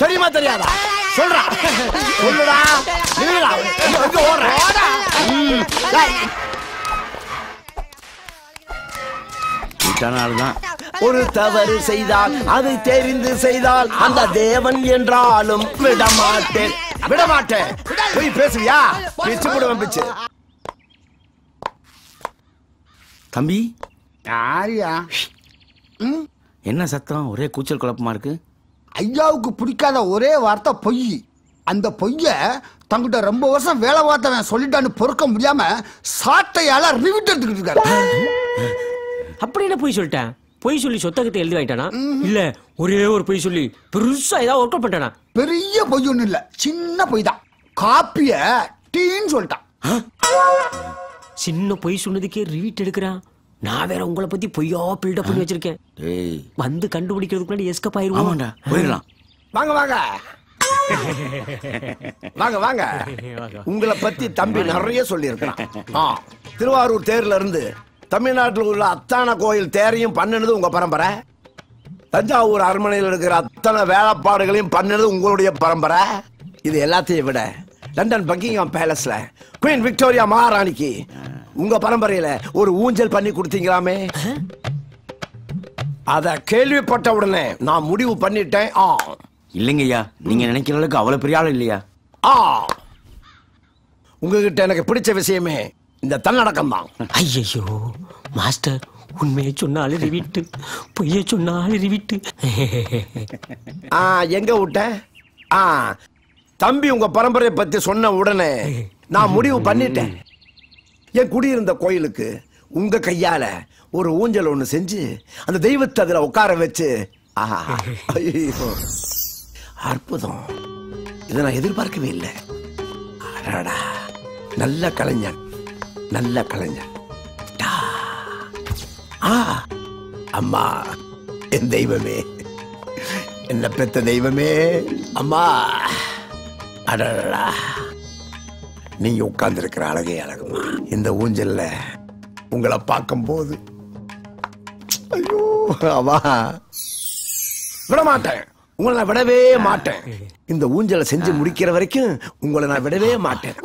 தெரியுமா தெரியாதா? சொல்றா சொல்லுடா. ஒரு தவறு செய்தால் அதை தெரிந்து செய்தால் அந்த தேவன் என்றாலும் விடமாட்டேன். விடமாட்டேன். போய் பேசுவியா? பிச்சு போடுவேன் பிச்சு.
தம்பி
யாரியா?
என்ன சத்தம்? ஒரே கூச்சல் குழப்பமா இருக்கு.
ஐயாவுக்கு பிடிக்காத ஒரே வார்த்தை பொய். அந்த பொய்ய தங்கிட்ட ரொம்ப வருஷம் வேலை பார்த்தவன் சொல்லிட்டான்னு பொறுக்க முடியாம சாட்டையால ரிவிட் எடுத்துக்கிட்டு இருக்காரு.
அப்படி என்ன பொய் சொல்லிட்டேன்? பொய் சொல்லி சொத்தகத்தை எழுதி வாங்கிட்டானா? இல்ல ஒரே ஒரு பொய் சொல்லி பெருசா ஏதாவது ஒர்க் அவுட் பண்ணிட்டானா?
பெரிய பொய் ஒண்ணு இல்ல, சின்ன பொய் தான். காப்பிய டீன்னு சொல்லிட்டான்.
சின்ன பொய் சொன்னதுக்கே ரிவீட் எடுக்கிறான். நான் வேற உங்களை பத்தி பொய்யா பில்டப் பண்ணி வச்சிருக்கேன். வந்து கண்டுபிடிக்கிறதுக்கு முன்னாடி எஸ்கேப் ஆயிருவோம்.
போயிடலாம்.
வாங்க வாங்க வாங்க வாங்க. உங்களை பத்தி தம்பி நிறைய சொல்லி இருக்கிறான். திருவாரூர் தேர்ல இருந்து தமிழ்நாட்டில் உள்ள அத்தான கோயில் தேரையும் பண்ணினது உங்க பரம்பரை. தஞ்சாவூர் அரண்மனையில் இருக்கிற அத்தனை வேலைப்பாடுகளையும் பண்ணினது உங்களுடைய பரம்பரை. இது எல்லாத்தையும் விட லண்டன் பக்கிங்ஹாம் பேலஸ்ல குயின் விக்டோரியா மகாராணிக்கு உங்க பரம்பரையில ஒரு ஊஞ்சல் பண்ணி கொடுத்தீங்களாமே. அத கேள்விப்பட்ட உடனே நான் முடிவு பண்ணிட்டேன்.
இல்லைங்கய்யா, நீங்க நினைக்கிற அளவுக்கு அவ்வளவு பெரிய ஆள் இல்லையா.
உங்ககிட்ட எனக்கு பிடிச்ச விஷயமே இந்த தன்னடக்கம் தான்.
ஐயோ மாஸ்டர், உண்மையை சொன்னாலும் ரிவிட்டு, பொய்யை சொன்னாலும் ரிவிட்டு.
எங்க விட்ட? தம்பி உங்க பரம்பரையை பத்தி சொன்ன உடனே நான் முடிவு பண்ணிட்டேன். என் குடியிருந்த கோயிலுக்கு உங்க கையால ஒரு ஊஞ்சல் ஒண்ணு செஞ்சு அந்த தெய்வத்தை அதுல உட்கார வச்சு. அற்புதம். இதை நான் எதிர்பார்க்கவே இல்லை. நல்ல கலைஞன், நல்ல கலைஞன். அம்மா என் தெய்வமே, என்ன பெத்த தெய்வமே. அம்மா, அடடா, நீங்க உட்கார்ந்து இருக்கிற அழகே அழகுமா. இந்த ஊஞ்சல்ல உங்களை பார்க்கும் போது ஐயோ அவா விட மாட்டேன், உங்களை நான் விடவே மாட்டேன். இந்த ஊஞ்சலை செஞ்சு முடிக்கிற வரைக்கும் உங்களை நான் விடவே மாட்டேன்.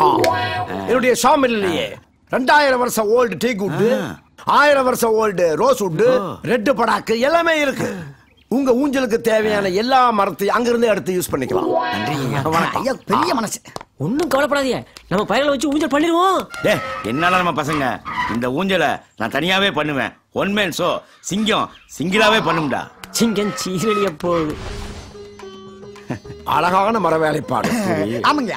என்னுடைய ஷாமில்லையே 2000 வருஷம் ஓல்டு டீ குட், 1000 வருஷம் ஓல்டு ரோஸ் வுட், ரெட் படாக்கு எல்லாமே இருக்கு. உங்க ஊஞ்சலுக்கு தேவையான எல்லா மரத்தையும் அங்கிருந்து எடுத்து யூஸ் பண்ணிக்கலாம்.
பெரிய மனசு.
ஒன்னும் கவலைப்படாதீங்க, நம்ம பயிர்களை வச்சு ஊஞ்சல் பண்ணிடுவோம்.
என்னால நம்ம பசங்க இந்த ஊஞ்சலை நான் தனியாவே பண்ணுவேன். ஒன் மேன் ஷோ, சிங்கம் சிங்கிளாவே பண்ணும்டா.
சிங்கம் சீரழிய போகுது.
அழகான மர வேலைப்பாடு.
ஆமாங்க.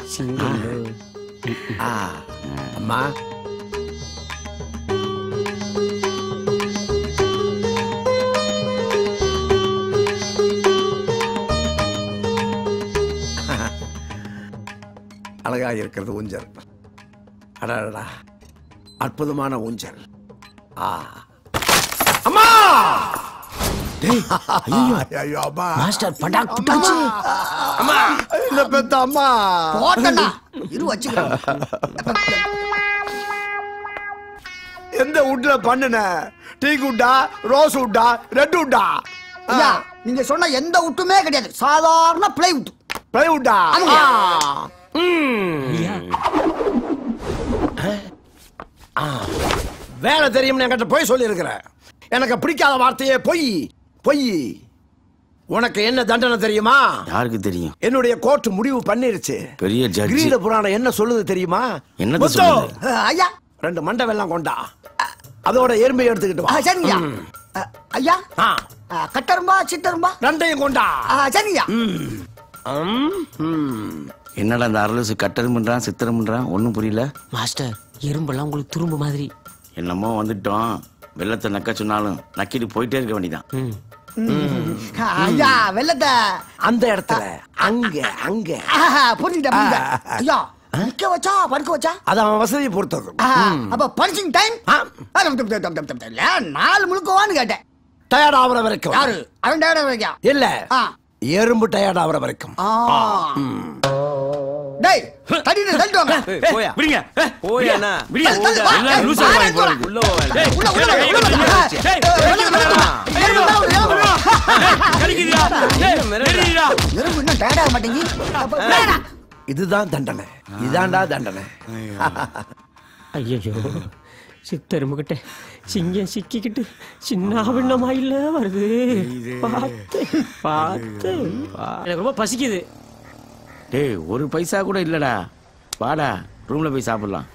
அம்மா, அழகா இருக்கிறது ஊஞ்சல். அடடா, அற்புதமான ஊஞ்சல். அம்மா,
மாஸ்டர் படாக் புட்டாச்சு.
அம்மா, இந்த பெத்த அம்மா
போட்டடா இரு வச்சுக்கிறேன்.
எந்த வுட்ல பண்ணுன? டீ குட்டா, ரோஸ் வுட்டா, ரெட் வுட்டா?
ஐயா, நீங்க சொன்ன எந்த வுட்டுமே கிடையாது, சாதாரண பிளைவுட்.
பிளைவுட்டா? வேலை தெரியும் என்கிட்ட போய் சொல்லி இருக்கிற. எனக்கு பிடிக்காத வார்த்தையே பொய். பொய். உனக்கு என்ன தண்டனை தெரியுமா?
யாருக்கு தெரியும்?
என்னுடைய கோர்ட் முடிவு பண்ணிருச்சு.
பெரிய ஜட்ஜி.
கிரீட புராணம் என்ன சொல்லுது தெரியுமா?
என்ன சொல்லுது?
ஐயா,
2 மண்டை வெல்லம் கொண்டா, அதோட எறும்பை எடுத்துக்கிட்டு வா.
சரிங்க ஐயா. கட்டரும்பா சிட்டரும்பா
2யும் கொண்டா.
சரிங்க.
என்னடா அந்த அரலூசு கட்டரும்புன்றான் சித்திரம்ன்றான், ஒன்னும் புரியல.
மாஸ்டர், எறும்பெல்லாம் உங்களுக்கு துரும்பு மாதிரி.
என்னமோ வந்துட்டோம், வெள்ளத்தை நக்க சொன்னாலும் நக்கிட்டு போயிட்டே இருக்க வேண்டியதான்.
ஐயா, வெள்ளத்தை
அந்த இடத்துல அங்க அங்க
புரிஞ்சுட்டேன். ஐயா, நிக்க வச்சா படுக்க வச்சா
அது அவன் வசதியை பொறுத்தது.
அப்ப பஞ்சிங் டைம் 4 முழுக்கவான்னு கேட்டேன்.
டயர்ட் ஆகுற வரைக்கும்.
யாரு அவன் டயர்ட் வரைக்கும்?
இல்ல, எறும்பு டயர்ட் ஆகுற வரைக்கும்.
டேய், தடின்னு தள்ளிட்டு வாங்க.
போயா
விடுங்க.
போயாண்ணா.
எல்லாம் லூசா வாங்கி போறாங்க.
உள்ள போவாங்க.
இதுதான் தண்டனை. இதான்டா தண்டனை.
ஐயோ, சித்தரும்புகிட்ட சிங்கம் சிக்கிக்கிட்டு சின்ன பின்னமாயில வருது. பார்த்து பார்த்து எனக்கு ரொம்ப பசிக்குது.
டேய், ஒரு பைசா கூட இல்லடா. வாடா, ரூம்ல போய் சாப்பிடலாம்.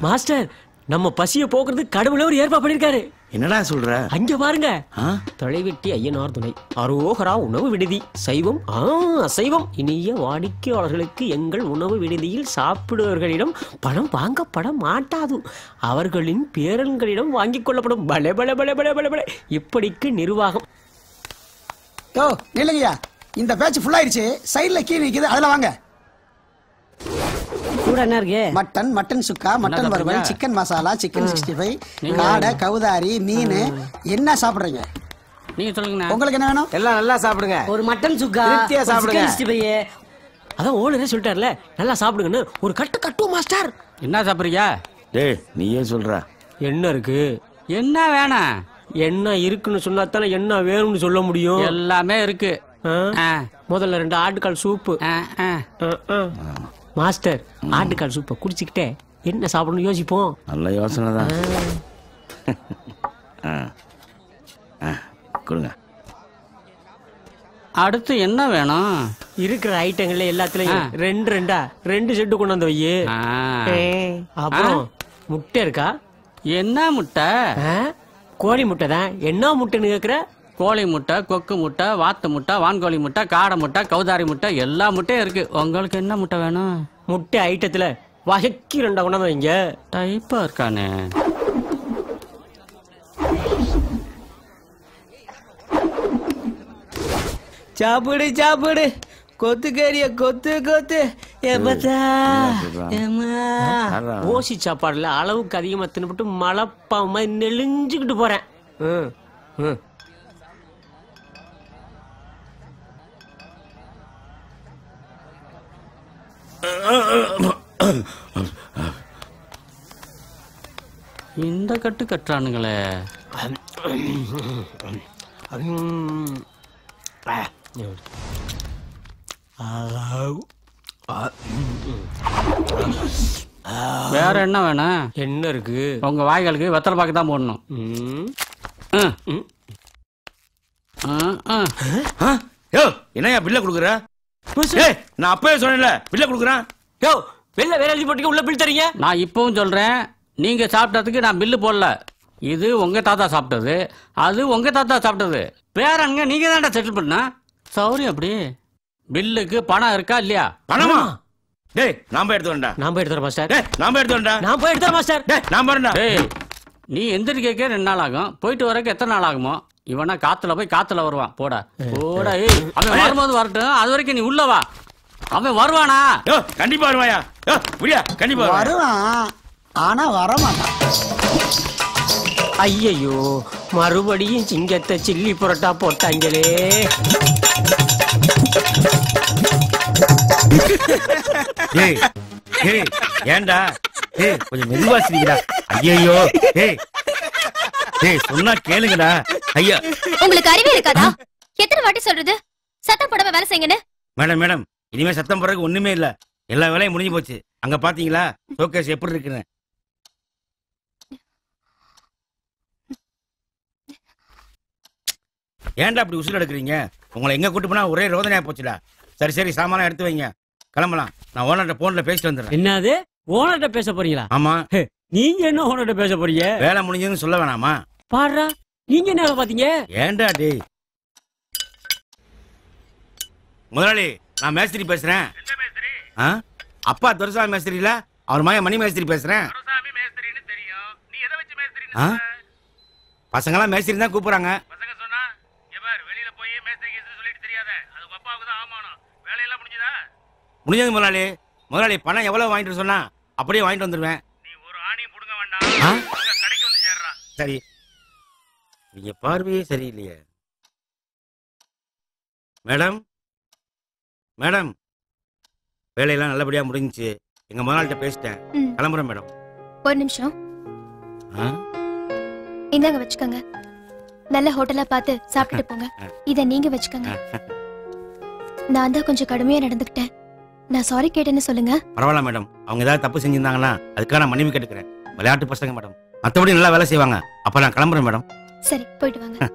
மாஸ்டர், நம்ம பசியை போக்குறதுக்கு கடவுளே ஒரு ஏற்பாடு பண்ணிருக்காரு.
என்னடா சொல்ற?
அங்க பாருங்க. தொலைவெட்டி ஐயனார் துணை, அரோகரா உணவு விடுதி, சைவம் அசைவம் இனிய வாடிக்கையாளர்களுக்கு எங்கள் உணவு விடுதியில் சாப்பிடுவர்களிடம் பணம் வாங்கப்பட மாட்டாது, அவர்களின் பேரன்களிடம் வாங்கிக் கொள்ளப்படும். பலே பலே பலே பலே பலே பலே. இப்படிக்கு நிர்வாகம்.
யோ இல்லைங்கய்யா, இந்த பேட்ச் ஃபுல் ஆயிடுச்சு. சைடுல கீ நிக்குது, அதுல வாங்க.
கூட என்ன இருக்கு?
மட்டன் சுக்கா, மட்டன் வறுவல், சிக்கன் மசாலா, சிக்கன் 65, காடை, கவுதாரி, மீன். என்ன சாப்பிடுறீங்க
நீங்க சொல்லுங்க.
உங்களுக்கு என்ன வேணும்?
எல்லாம் நல்லா சாப்பிடுங்க.
ஒரு மட்டன் சுக்கா,
திருப்தியா சாப்பிடுங்க.
சிக்கன் 65. அதான் ஓனரே சொல்லிட்டார்ல, நல்லா சாப்பிடுங்கன்னு ஒரு கட்டு கட்டுவோம் மாஸ்டர்.
என்ன சாப்பிடுறீங்க?
டேய், நீயே சொல்ற.
என்ன இருக்கு?
என்ன வேணாம்?
என்ன இருக்குன்னு சொன்னா தானே என்ன வேணும்னு சொல்ல முடியும்.
எல்லாமே இருக்கு.
முதல்ல 2 ஆட்டுக்கால் சூப்பு. மாஸ்டர், ஆட்டுக்கால் சூப்பை குடிச்சுக்கிட்டே என்ன சாப்பிடணும் யோசிப்போம்.
நல்ல யோசனை தான். கொடுங்க.
அடுத்து என்ன வேணும்?
இருக்கிற ஐட்டங்கள்ல எல்லாத்துலயும் 2 செட்டு கொண்டு வந்து வை. அப்புறம் முட்டை இருக்கா?
என்ன முட்டை?
கோழி முட்டை தான். என்ன முட்டைன்னு கேக்குற?
கோழி முட்டை, கொக்கு முட்டை, வாத்து முட்டை, வான்கோழி முட்டை, காடை முட்டை, கவுதாரி முட்டை, எல்லா முட்டையும் இருக்கு. உங்களுக்கு என்ன முட்டை வேணும்?
முட்டை ஐட்டத்துல வகைக்கு 2 கொண்டாந்து வைங்க.
டைப்பா இருக்கானே.
சாப்பிடு சாப்பிடு, கொத்து கறிய கொத்து கொத்து
ஓசி சாப்பாடுல அளவுக்கு அதிகமா தின்னுபிட்டு மலைப்பாம நெளிஞ்சுக்கிட்டு போறேன்.
இந்த கட்டு கட்டுறானுங்களே. வேற என்ன வேணும்?
என்ன இருக்கு?
உங்க வாய்களுக்கு வெத்தலை பாக்கு தான் போடணும்.
என்னையா பில்ல குடுக்குற? நான் அப்பவே சொன்னேன்ல பில்ல குடுக்குறேன்.
வெளில வேற எழுதி போட்டு உள்ள பில் தரீங்க.
நான் இப்பவும் சொல்றேன், நீங்க சாப்பிட்டதுக்கு நான் பில்லு போடல. இது உங்க தாத்தா சாப்பிட்டது, அது உங்க தாத்தா சாப்பிட்டது. பேரங்க நீங்க தான்டா செட்டில் பண்ண. சௌரி அப்படி பில்லுக்கு பணம் இருக்கா இல்லையா?
பணமா? டேய் நான் போய் எடுத்து வரேன்டா.
நான் போய் எடுத்து வரேன் மாஸ்டர்.
டேய் நான் போய் எடுத்து வரேன்டா.
நான் போய் எடுத்து வரேன் மாஸ்டர்.
டேய் நான் போறேன்டா.
டேய் நீ எந்திரிக்க 2 நாள் ஆகும், போயிட்டு வரக்கு எத்தனை நாள் ஆகுமோ? இவனா காத்துல போய் காத்துல வருவான். போடா போடா. ஏய் அவன் வரும்போது வரட்டும், அது வரைக்கும் நீ உள்ள வா. அவன் வருவானா?
கண்டிப்பா வருவாயா? புரியா? கண்டிப்பா
வருவான், ஆனா வரமாட்டான்.
ஐயையோ, மறுபடியும் சிங்கத்தை சில்லி புரோட்டா போட்டாங்களே.
ஏய் ஏய் ஏண்டா? ஏய் கொஞ்சம் மெதுவா சிரிக்கிறா. ஐயையோ ஏய் ஏய் சொன்னா கேளுங்கடா. ஐயா
உங்களுக்கு அறிவே இருக்காதா? எத்தனை வாட்டி சொல்றது சத்தம் போடாம வேலை செய்யுங்கன்னு?
மேடம் மேடம் இனிமே சத்தம் போறதுக்கு ஒண்ணுமே இல்ல. எல்லா வேலையும் முடிஞ்சு போச்சு. அங்க பாத்தீங்களா ஷோகேஸ் எப்படி இருக்குன்னு? ஏன்டா அப்படி உசுறு எடுக்கிறீங்க? உங்களை எங்க கூட்டு போனா ஒரே ரோதனையா போச்சுடா. சரி சரி சாமான் எடுத்து வைங்க, கிளம்பலாம். நான் ஓனர்கிட்ட போன்ல பேசிட்டு வந்துடுறேன்.
என்னது ஓனர்கிட்ட பேச போறீங்களா?
ஆமா.
நீங்க என்ன ஓனர்கிட்ட பேச போறீங்க?
வேலை முடிஞ்சதுன்னு சொல்ல வேணாமா?
பாடுறா, நீங்க என்ன வேலை பாத்தீங்க?
ஏன்டா டேய்? முதலாளி நான் மேஸ்திரி பேசுறேன். அப்பா துரைசாமி மேஸ்திரி இல்ல, அவர் மகன் மணி மேஸ்திரி பேசுறேன். பசங்களாம் மேஸ்திரி தான் கூப்பிடுறாங்க. முடிஞ்சது முதலாளி. முதலாளி பணம் எவ்வளவு வாங்கிட்டு சொன்னா அப்படியே வாங்கிட்டு வந்துருவேன். சரி. நீங்க பார்வையே சரியில்லையே. மேடம் மேடம் வேலையெல்லாம் நல்லபடியா முடிஞ்சுச்சு. எங்க முதலாளிட்ட பேசிட்டேன், கிளம்புறேன் மேடம்.
ஒரு நிமிஷம். இந்தாங்க வச்சுக்கோங்க. நல்ல ஹோட்டலா பார்த்து சாப்பிட்டுட்டு போங்க. இத நீங்க வச்சுக்கோங்க. நான் தான் கொஞ்சம் கடுமையா நடந்துக்கிட்டேன். நான் சாரி கேட்டேன்னு சொல்லுங்க.
பரவாயில்ல மேடம். அவங்க ஏதாவது தப்பு செஞ்சிருந்தாங்கன்னா அதுக்காக நான் மன்னிப்பு கேட்டுக்கிறேன். விளையாட்டு பசங்க மேடம், மற்றபடி நல்லா வேலை செய்வாங்க. அப்ப நான் கிளம்புறேன் மேடம்.
சரி போயிட்டு வாங்க.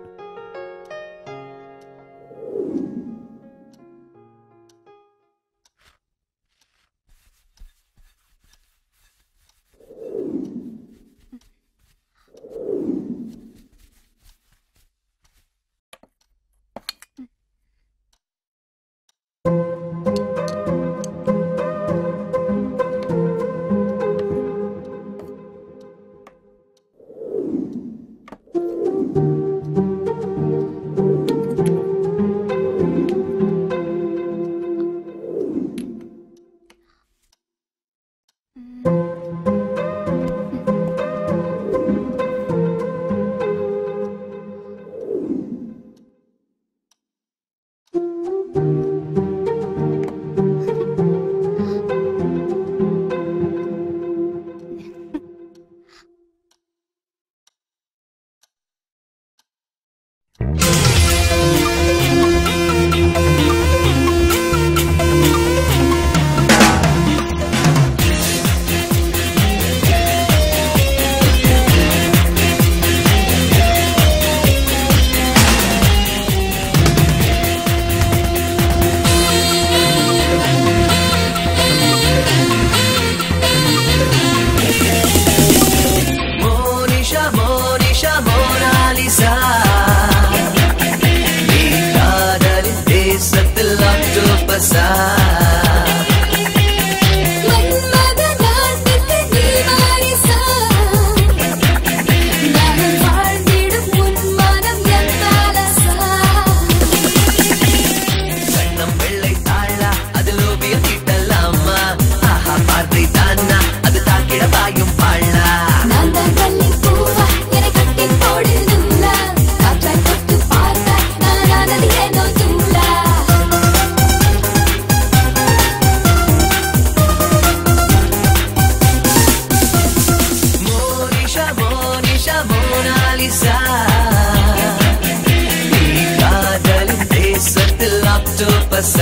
வெள்ளை தாழா அதில் ஓவியம் தீட்டலாமா? octopus.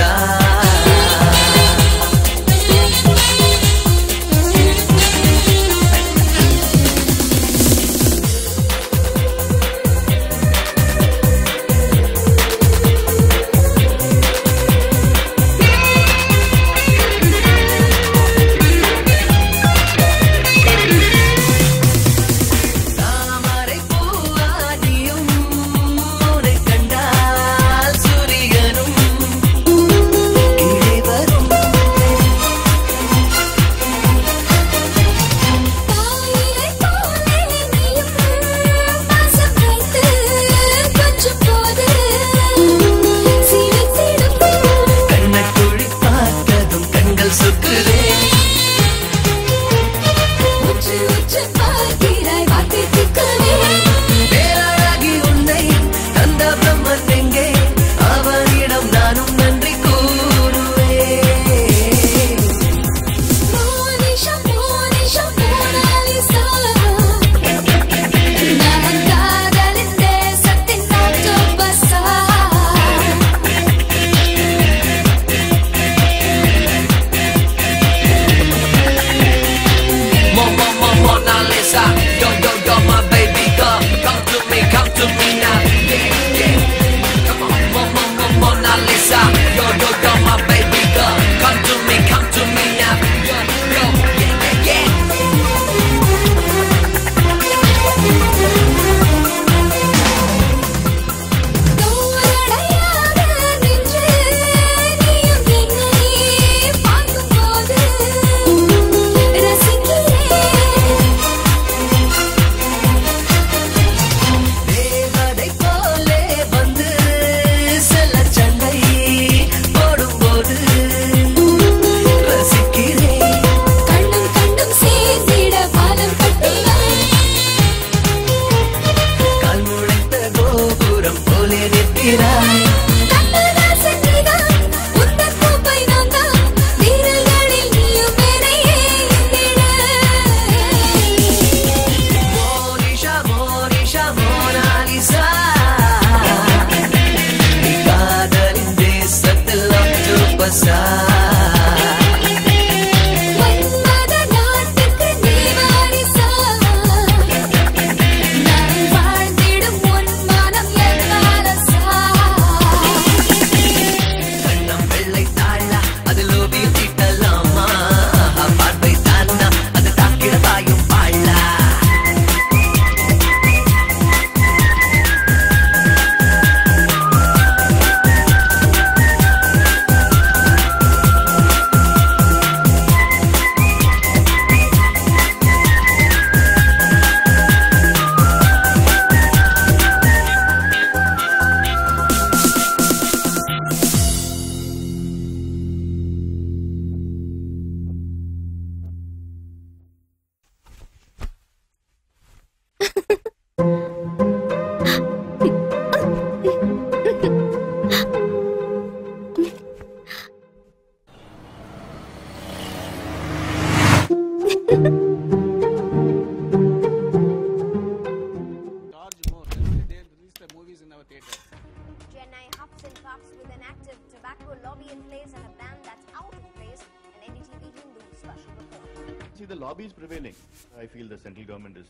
See, the lobby is prevailing. I feel the central government is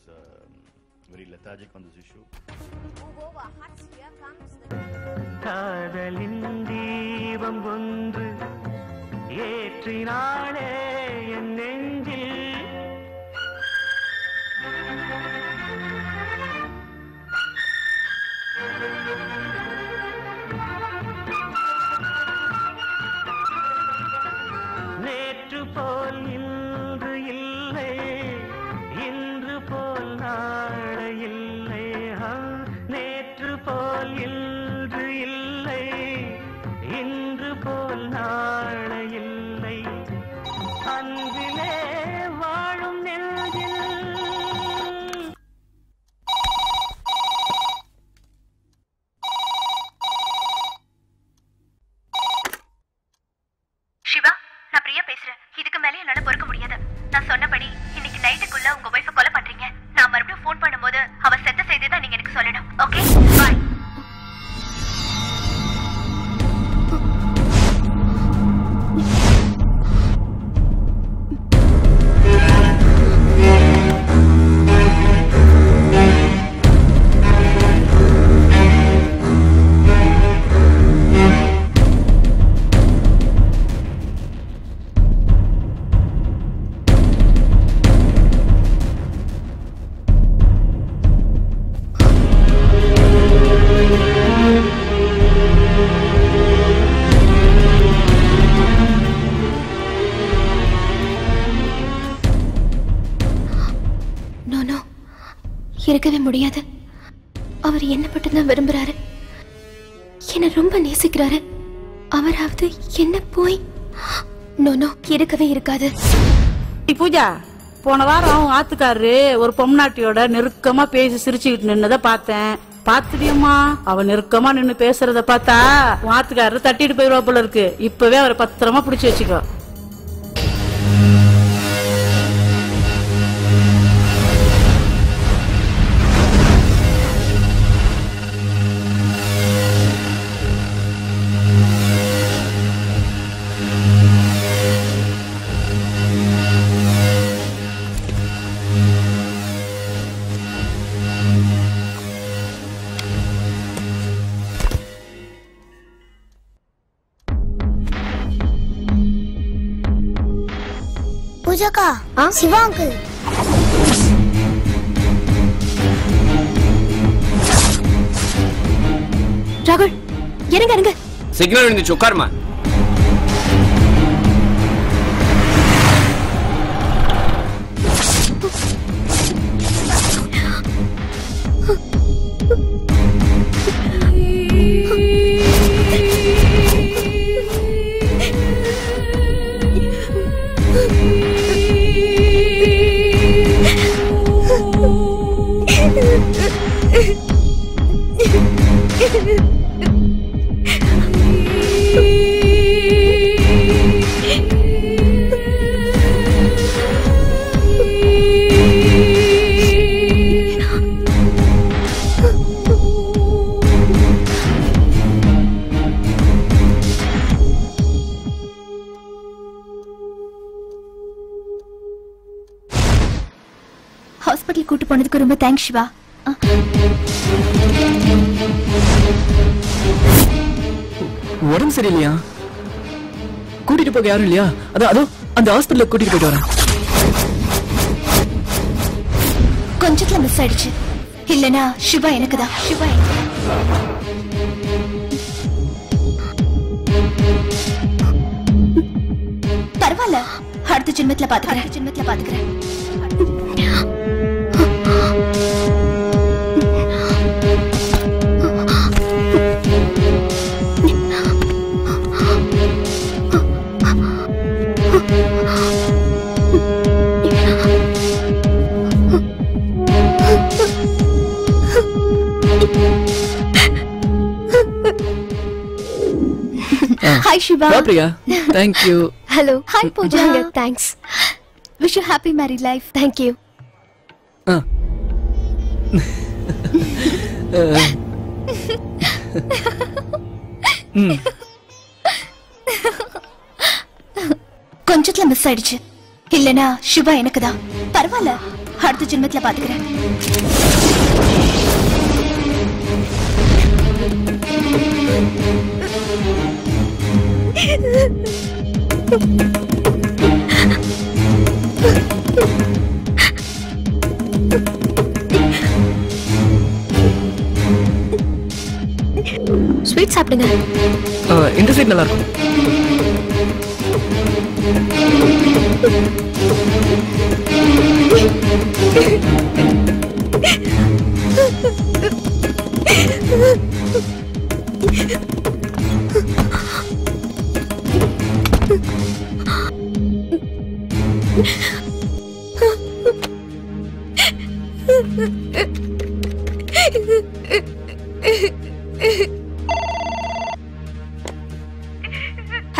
very lethargic on this issue.
காதலின் தீபம் ஒன்று ஏற்றினாளே என் நெஞ்சில் நேற்று போல் இன்று இல்லை இன்று போல் நாளை இல்லை நேற்று போல் இன்று இல்லை இன்று போல் நாளை இல்லை அன்பிலே வாழும் நெஞ்சில்
சிவா, நான் பிரியா பேசுறேன். இதுக்கு மேலே என்னால பொறுக்க முடியாது. நான் சொன்னபடி இன்னைக்கு நைட்டுக்குள்ள உங்க வைஃபை கொலை பண்றீங்க. நான் மறுபடியும் ஃபோன் பண்ணும்போது அவ செத்த செய்தி தான் நீங்க எனக்கு சொல்லணும். ஓகே, பாய். இருக்கவே முடியாது. அவர் என்ன மட்டும்தான் விரும்புறாரு, என்ன ரொம்ப நேசிக்கிறாரு. அவராவது என்ன போய் நோ இருக்கவே இருக்காது.
பூஜா, போன வாரம் ஆத்துக்காரரு ஒரு பொம்நாட்டியோட நெருக்கமா பேசி சிரிச்சுக்கிட்டு நின்னத பார்த்தேன். பாத்துடியம்மா, அவ நெருக்கமா நின்னு பேசுறத பார்த்தா ஆத்துக்காரரு தட்டிட்டு போயிருவா போல இருக்கு. இப்பவே அவரை பத்திரமா பிடிச்சு வச்சுக்கோ.
பூஜாக்கா, சிவா அங்கிள்.
ராகுல், இறங்க இறங்க.
சிக்னல் விழுந்துச்சு, உட்காருமா.
ஹாஸ்பிட்டல் கூட்டு போனதுக்கு ரொம்ப தேங்க்ஸ் சிவா.
உடம்பு சரியில்லையா? கூட்டிட்டு போக யாரும் இல்லையா? அதோ அந்த ஹாஸ்பிட்டலுக்கு கூட்டிட்டு போயிட்டு வரேன்.
கொஞ்சத்துல மிஸ் ஆயிடுச்சு. இல்லனா சிவா எனக்குதான். சிவா பரவாயில்ல, அடுத்த ஜென்மத்துல பாத்துக்கிறேன். Hi Shiva.
Priya. Thank you.
Hello. Hi Pooja. Thanks. Wish you happy married life. Thank you. கொஞ்சத்துல மிஸ் ஆயிடுச்சு. இல்லனா சிவா எனக்குதான். பரவாயில்ல, அடுத்த ஜென்மத்துல பாத்துக்கிறேன். ஸ்வீட் சாப்பிடுங்க.
இந்த ஸ்வீட் நல்லா இருக்கும்.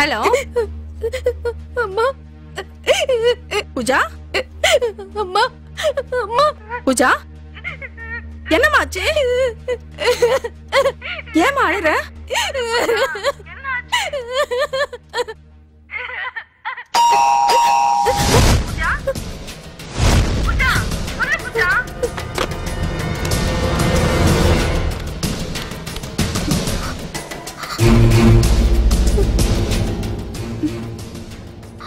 ஹலோ அம்மா. பூஜா, அம்மா அம்மா. பூஜா, என்னமாச்சு? ஏமா அழுற?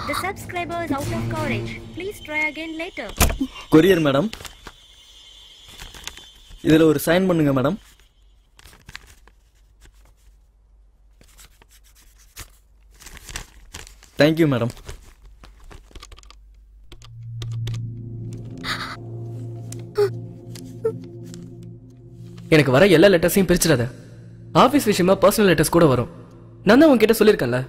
The subscriber is out of coverage. Please try again later.
Courier madam, இதுல ஒரு சைன் பண்ணுங்க மேடம். Thank you madam.
எனக்கு வர எல்லா லெட்டர்ஸையும் பிரிச்சிடாத. ஆபீஸ் விஷயமா பர்சனல் லெட்டர்ஸ் கூட வரும். நான் தான் உன்கிட்ட சொல்லியிருக்கேன்ல.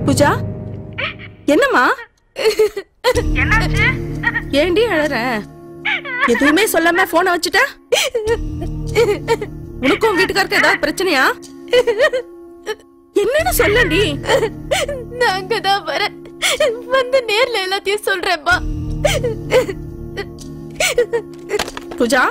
பூஜா, என்னம்மா? ஏண்டி அழற? எதுவுமே சொல்லாம போனை வச்சுட்ட? உனக்கும் வீட்டுக்காருக்கு ஏதாவது பிரச்சனையா? என்னன்னு சொல்லடி.
நான் அங்கதான் வரேன், வந்து நேர்ல எல்லாத்தையும் சொல்றேன்ப்பா.
பூஜா,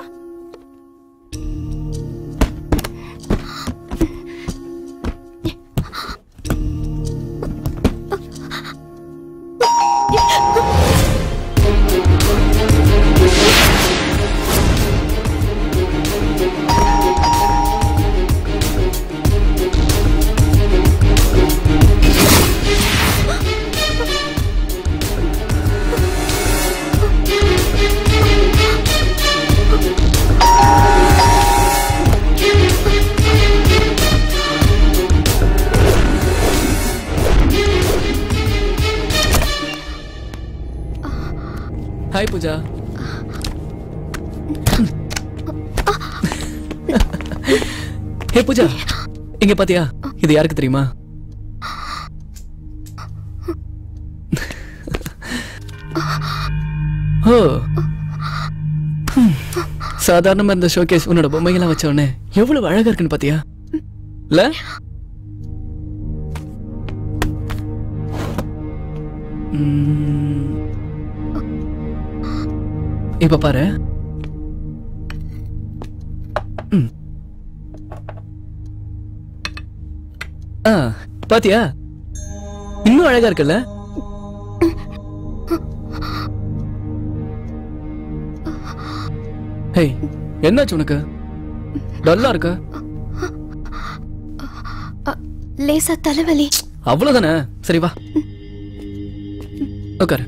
ஹாய் பூஜா. ஹே பூஜா, இங்க பாத்தியா? இது யாருக்கு தெரியுமா? ஓ, சாதாரணமா இந்த ஷோகேஸ் உன்னோட பொம்மைகள்லாம் வச்ச உடனே எவ்வளவு அழகா இருக்குன்னு பாத்தியா? இல்ல? இப்ப பாரு. பாத்தியா? இன்னும் அழகா இருக்குல்ல? ஹே, என்னாச்சு உனக்கு? டல்லா இருக்க?
லேசா தலைவலி.
அவ்வளவுதானே? சரி வா உட்காரு.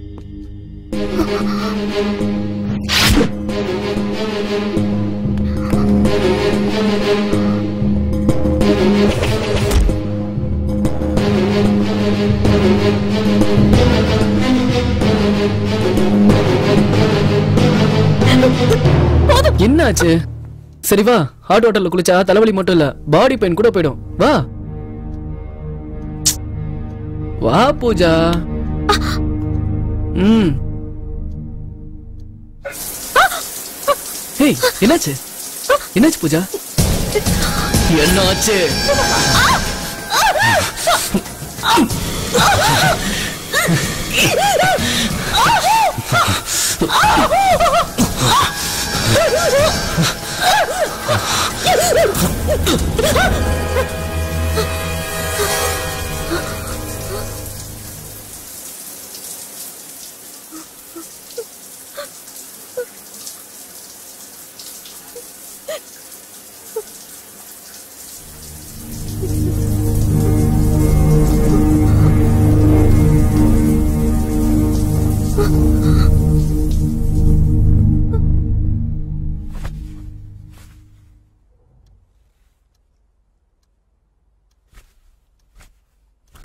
என்னாச்சு? சரி வா, ஹாட் வாட்டர்ல குளிச்சா தலைவலி மட்டும் இல்ல, பாடி பெயின் கூட போயிடும். வா வா பூஜா. ஹேய், என்னாச்சு? என்னாச்சு பூஜா? என்னாச்சு?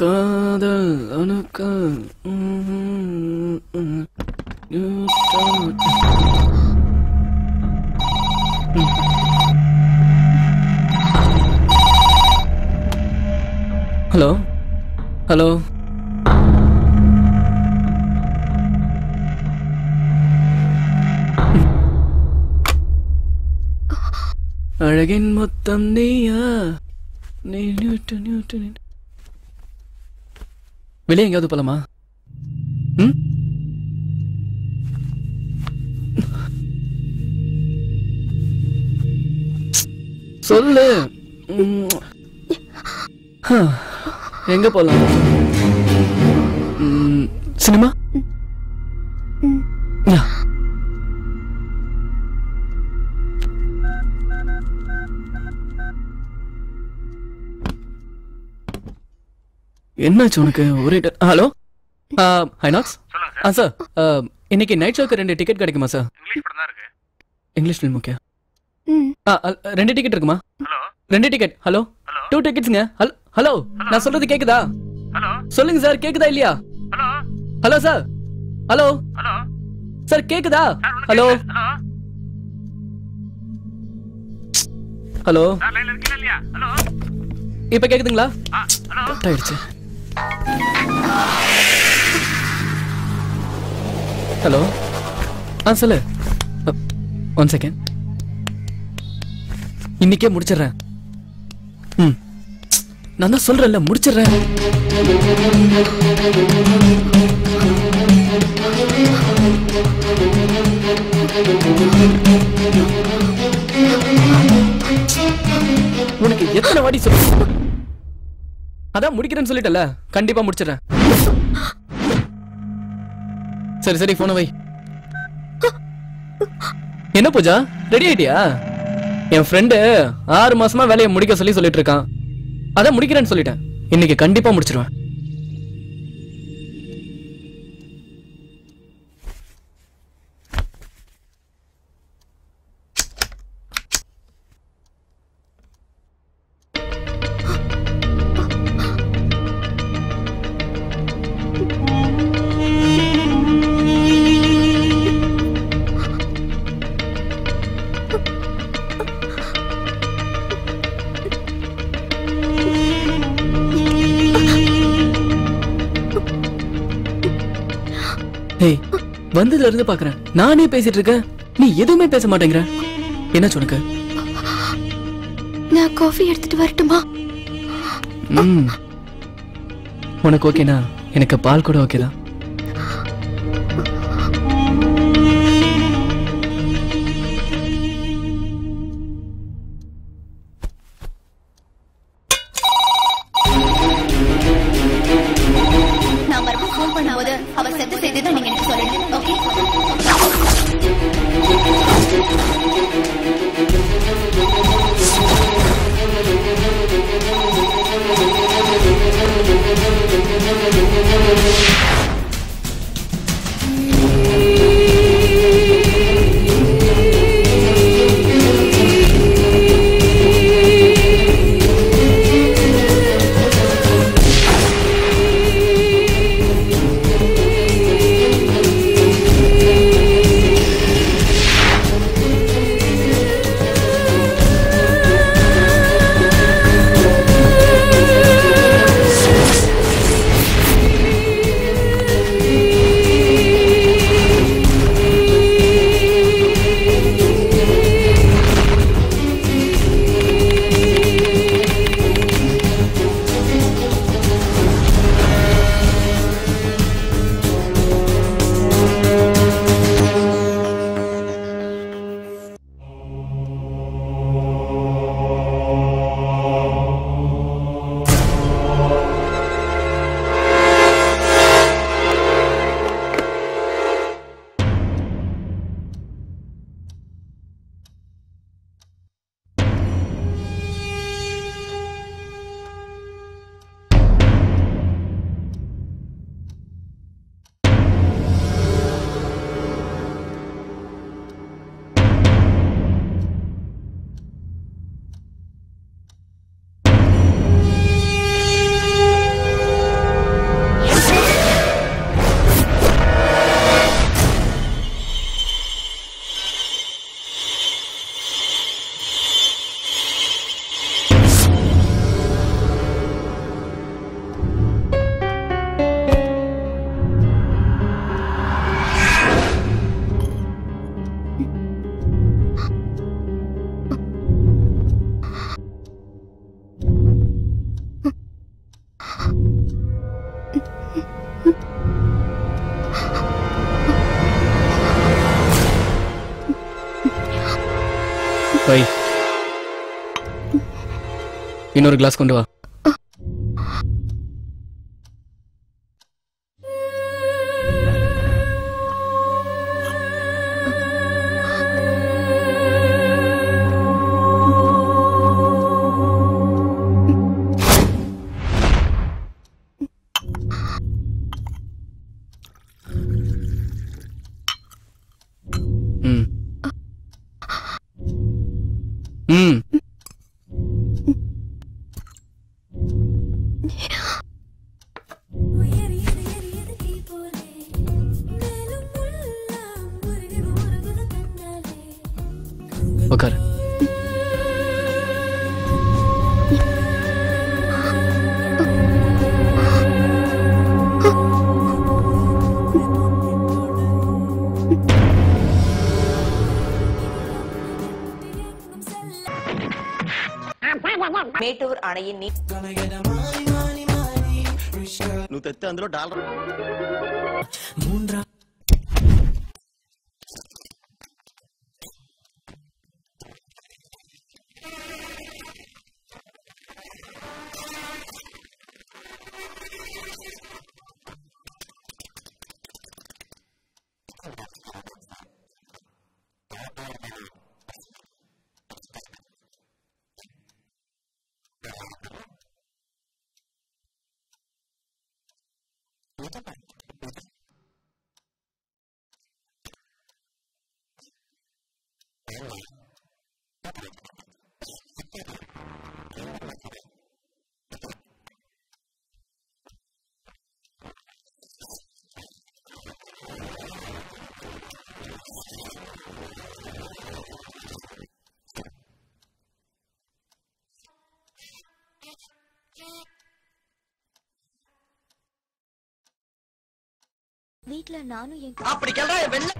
காதல் அணுக்க ஹலோ ஹலோ அழகின் மொத்தம் நீயா நீ வெளியே எங்கேயாவது போலாமா? சொல்லு. எங்க போலாம்? சினிமா? என்னாச்சு உனக்கு ஒரே ஹலோ ஹைனாக்ஸ் சார் இன்னைக்கு நைட் ஷோக்கு 2 டிக்கெட் கிடைக்குமா சார்?
இங்கிலீஷ் படம் தான் இருக்கு.
English film okay. 2 டிக்கெட் இருக்குமா?
Hello
2 ticket. ஹலோ 2 டிக்கெட்ஸ்ங்க. ஹலோ நான் சொல்றது கேக்குதா?
ஹலோ
சொல்லுங்க சார், கேக்குதா இல்லையா?
Hello
hello sir. Hello
hello
sir கேக்குதா? ஹலோ ஹலோ
சார் லைன்ல இருக்கீங்களா இல்லையா? ஹலோ
இப்ப கேக்குதுங்களா?
ஹலோ
கட் ஆயிடுச்சு. ஹலோ சொல்லு. 1 செகண்ட். இன்னைக்கே முடிச்சிடுறேன். நான் தான் சொல்றேன்ல முடிச்சிடுறேன். உனக்கு எத்தனை வாடி சொல்லு? அதான் முடிக்கிறேன்னு சொல்லிட்டல, கண்டிப்பா முடிச்சிடுறேன். சரி சரி போன வை. என்ன பூஜா ரெடி ஆயிட்டியா? என் ஃப்ரெண்டு 6 மாசமா வேலையை முடிக்க சொல்லிட்டு இருக்கான். அதான் முடிக்கிறேன்னு சொல்லிட்டேன். இன்னைக்கு கண்டிப்பா முடிச்சிருவேன். வந்ததுல இருந்து பாக்குறேன், நானே பேசிட்டு இருக்கேன், நீ எதுவுமே பேச மாட்டேங்கிற. என்ன உனக்கு?
நான் காஃபி எடுத்துட்டு வரட்டுமா?
உனக்கு ஓகேனா எனக்கு பால் கூட ஓகேதான்.
நான் மறுபடியும் ஃபோன் பண்ணும்போது அவ செத்து செய்ததை நீங்க எனக்கு சொல்லுங்க. ஓகே
இன்னொரு கிளாஸ் கொண்டு வா.
మేటూర్ అణయిని
నువ్వు తెస్తే అందులో డాలర్
வீட்ல நானும் என்
அப்படி கேள்றா வெள்ள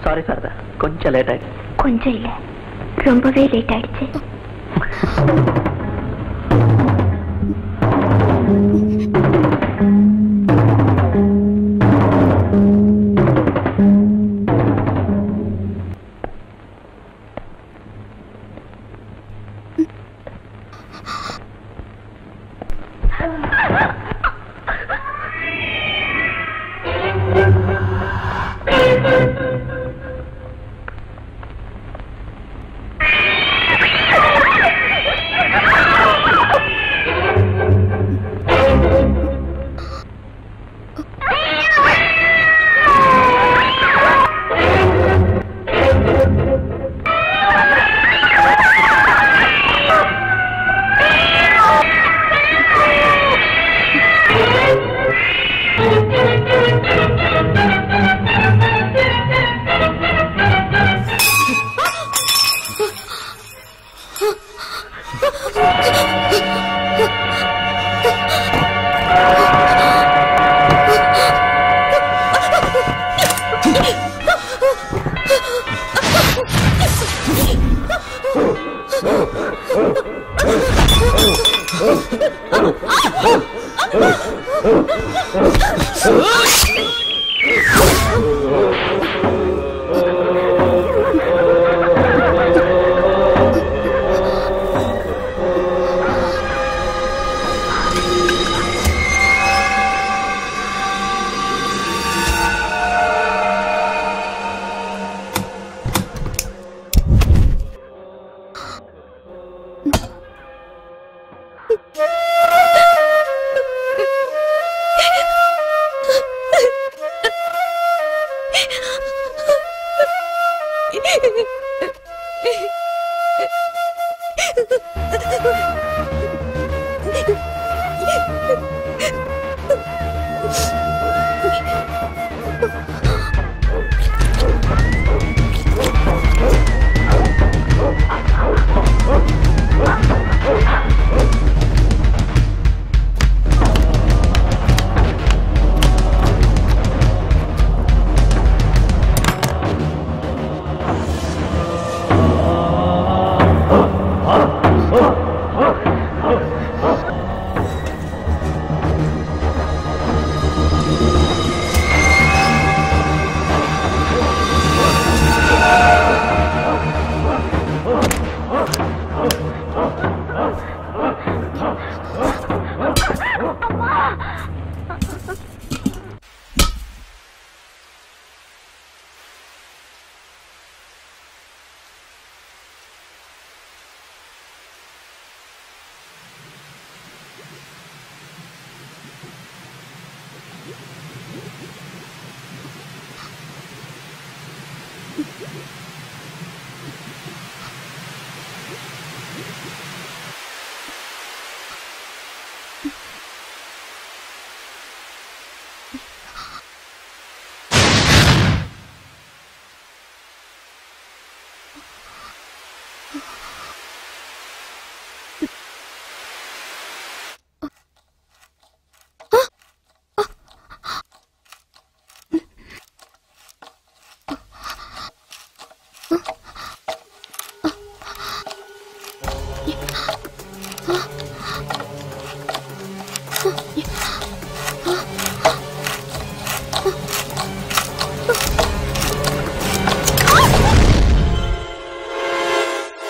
சாரி சாரதா, கொஞ்சம் லேட் ஆயிடுச்சு.
கொஞ்சம் இல்ல, ரொம்பவே லேட் ஆயிடுச்சு.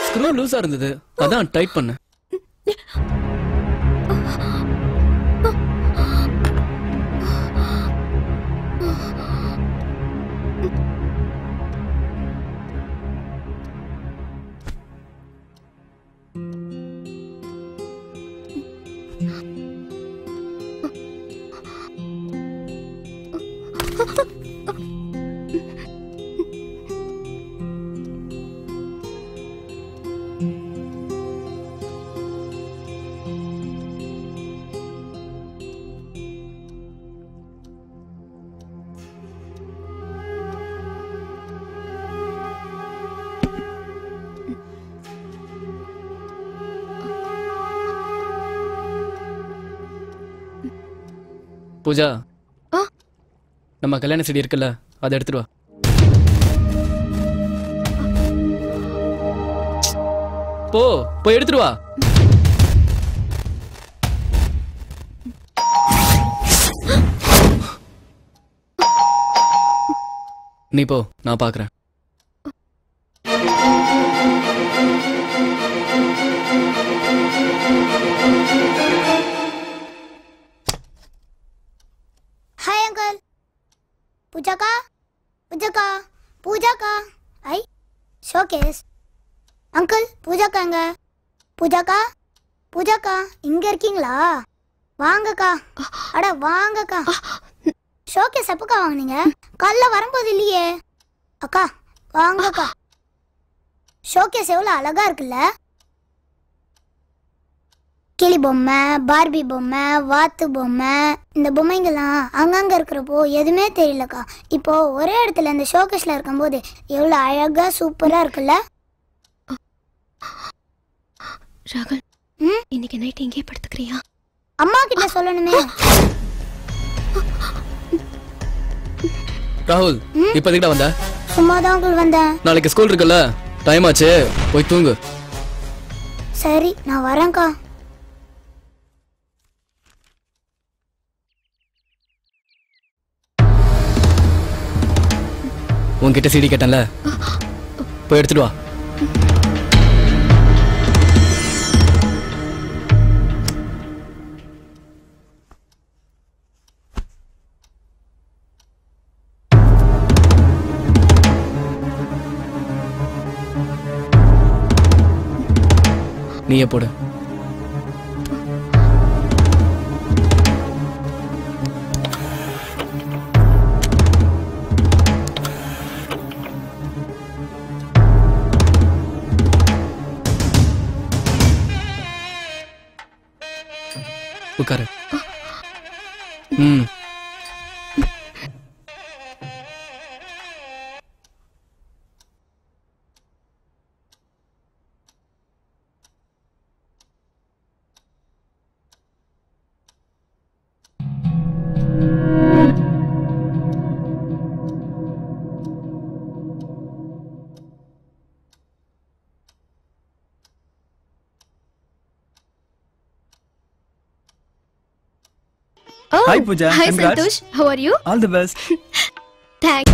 ஸ்க்ரூ லூஸா இருந்தது, அதான் டைட் பண்ணேன். பூஜா, நம்ம கல்யாண செடி இருக்குல்ல, அதை எடுத்துட்டு வா. போய் எடுத்துட்டு வா. நீ போ, நான் பாக்குறேன்.
Hi uncle. पूजा का पूजा का आई ஷோகேஸ். அங்கிள் பூஜாக்காங்க. பூஜாக்கா இங்க இருக்கீங்களா? வாங்கக்கா. அட வாங்கக்கா. ஷோகேஸ் எப்பக்கா வாங்குனீங்க? காலைல வரும்போது இல்லையே. அக்கா வாங்கக்கா. ஷோகேஸ் எவ்வளவு அழகா இருக்குல்ல. கிளி பொம்மை, பார்பி பொம்மை, வாத்து பொம்மை, இந்த பொம்மைங்கெல்லாம் அங்கங்க இருக்கிறப்போ எதுவுமே தெரியலக்கா. இப்போ ஒரே இடத்துல இந்த ஷோகேஸ்ல இருக்கும்போது எவ்வளவு அழகா சூப்பரா இருக்குல்ல.
ராகுல், இன்னைக்கு நைட் இங்கே படுத்துக்கிறியா?
அம்மா கிட்ட சொல்லணுமே.
ராகுல், இப்ப எதுக்குடா வந்த?
சும்மா தான் அங்கிள் வந்தேன்.
நாளைக்கு ஸ்கூல் இருக்குல்ல, டைம் ஆச்சு, போய் தூங்கு.
சரி, நான் வரேன்க்கா.
உன்கிட்ட சிடி கேட்டேன்ல, போய் எடுத்துட்டு வா. நீயே போடு. உட்காரு.
Hi Pooja.
Hi
Congrats.
Santosh. How are you?
All the best.
Thanks.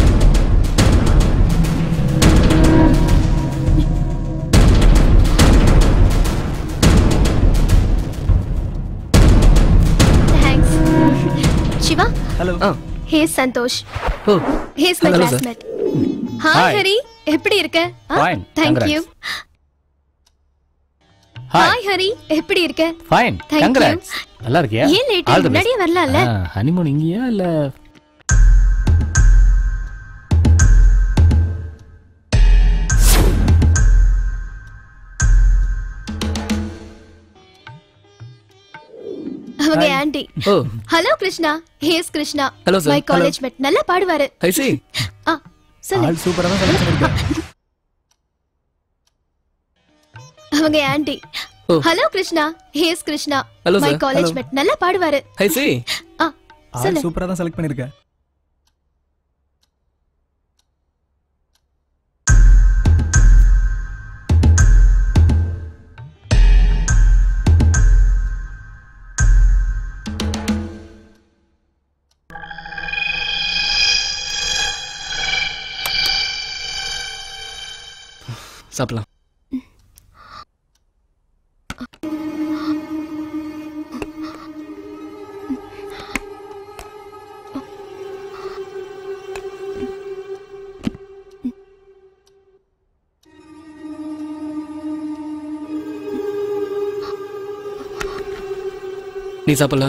Thanks. Shiva, Shiva
hello
hey Santhosh
oh
hey is my
Hello, sir.
Classmate hi Hari எப்படி இருக்க
Fine,
thank you
Hi.
Hi Hari எப்படி இருக்க
ஃபைன்
Thank you.
கங்க்ராட்ஸ் நல்லா இருக்கியா
ஏன் late முன்னாடியே வரலாம்ல
honeymoon இங்கயா இல்ல
அவங்க aunty
oh
hello Krishna hey is Krishna
Hello, sir.
My college mate நல்லா பாடுவாரு
ஐ சி
சொல்லு
ஆல் சூப்பரா தான் சொல்லிருக்கேன்
அவங்க aunty
oh
hello Krishna hey is Krishna
Hello,
my
sir.
College
Hello.
Mate நல்லா பாடுவாரு
ஐ சி
ஆல்
சொல்லு
சூப்பரா தான் செலக்ட் பண்ணிருக்கேன்
சாப்பிடலாம் நீ சாப்பிடல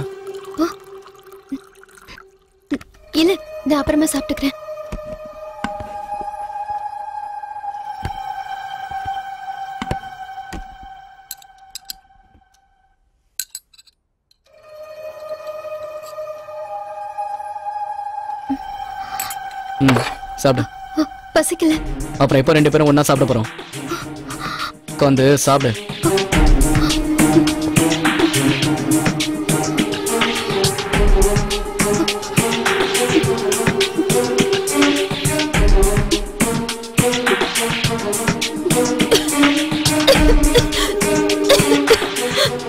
இல்ல நான் அப்புறமா சாப்பிட்டுக்கிறேன்
சாப்பிடு
பசிக்கல
அப்புறம் எப்போ 2 பேரும் ஒண்ணா சாப்பிட போறோம் உட்காந்து சாப்பிடு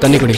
தண்ணி குடி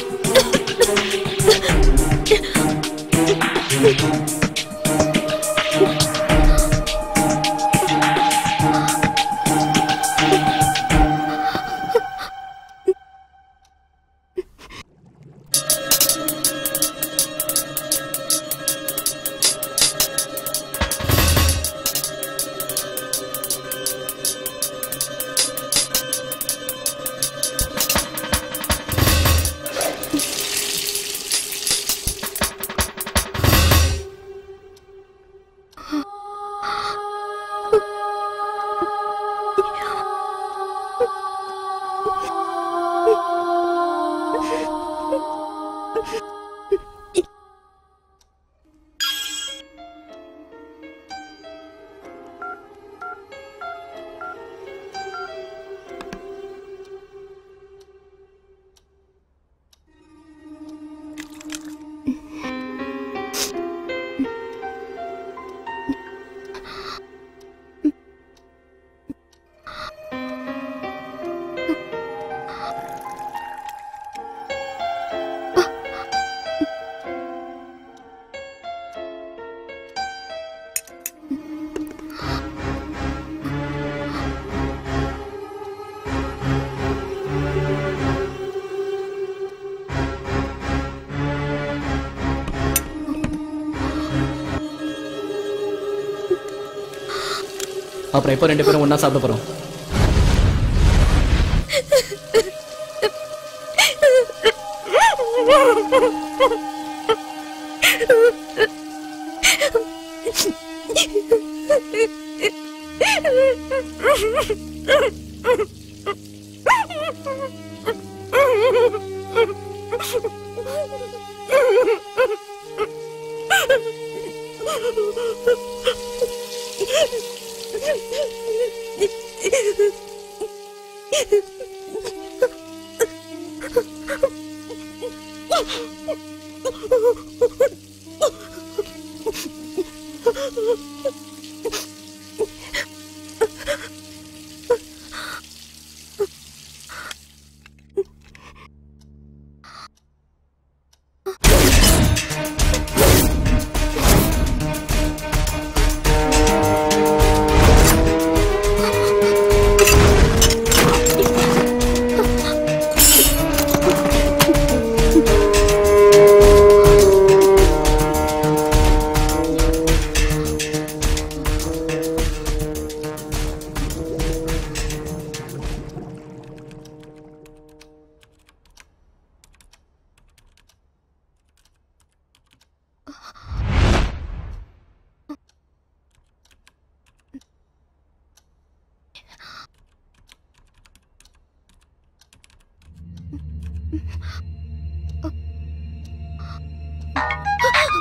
அப்புறம் எப்போ 2 பேரும் ஒண்ணா சாப்பிட போறோம்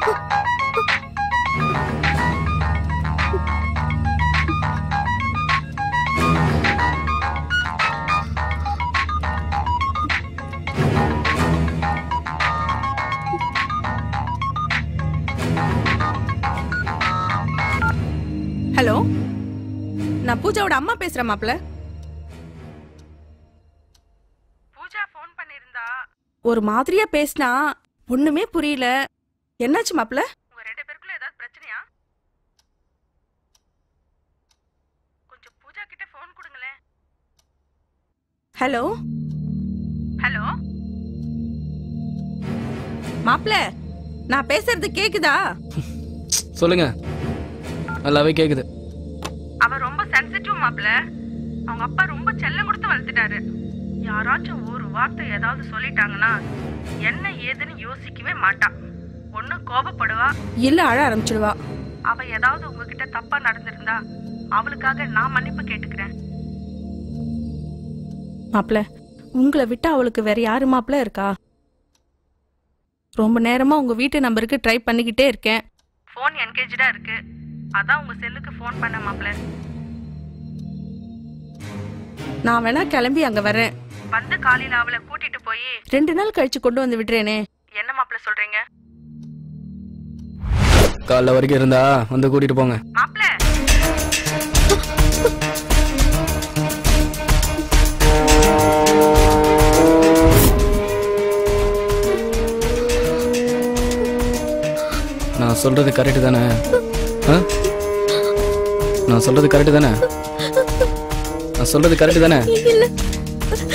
ஹலோ, நான் பூஜாவோட அம்மா பேசுறேன் மாப்ள. பூஜா ஃபோன் பண்ணிருந்தா. ஒரு மாதிரியா பேசினா, ஒண்ணுமே புரியல. என்னாச்சு மாப்ள? உங்க ரெண்டு பேருக்குள்ள ஏதாவது பிரச்சனையா? கொஞ்சம் பூஜா கிட்ட ஃபோன் கொடுங்களேன். ஹலோ ஹலோ மாப்ள, நான் பேசுறது கேக்குதா?
சொல்லுங்க. நல்லாவே கேக்குது.
அவ ரொம்ப சென்சிட்டிவ் மாப்ள. அவங்க அப்பா ரொம்ப செல்லம் கொடுத்து வளர்த்துட்டாரு. யாராச்சும் ஒரு வார்த்தை ஏதாவது சொல்லிட்டாங்கன்னா என்ன ஏதுன்னு யோசிக்கவே மாட்டா. ஒண்ணு கோபப்படுவா, இல்ல அழ ஆரம்பிச்சிடுவா. அவ ஏதாவது உங்ககிட்ட தப்பா நடந்திருந்தா அவளுக்காக நான் மன்னிப்பு கேட்டுக்கிறேன். மாப்ள, உங்களை விட்டு அவளுக்கு வேற யாரு மாப்ள இருக்கா? ரொம்ப நேரமா உங்க வீட்டு நம்பருக்கு ட்ரை பண்ணிக்கிட்டே இருக்கேன். போன் என்கேஜ்டா இருக்கு. அதான் உங்க செல்லுக்கு ஃபோன் பண்ண மாப்ள. நான் வேணா கிளம்பி அங்க வரேன். வந்து காலையில அவளை கூட்டிட்டு போய் 2 நாள் கழிச்சு கொண்டு வந்து விடுறேனே. என்ன மாப்ள சொல்றீங்க?
காலைல வரைக்கும் இருந்தா வந்து கூட்டிட்டு போங்க.
மாப்ள,
நான் சொல்றது கரெக்ட் தானே? நான் சொல்றது கரெக்ட் தானே? நான் சொல்றது கரெக்ட் தானே?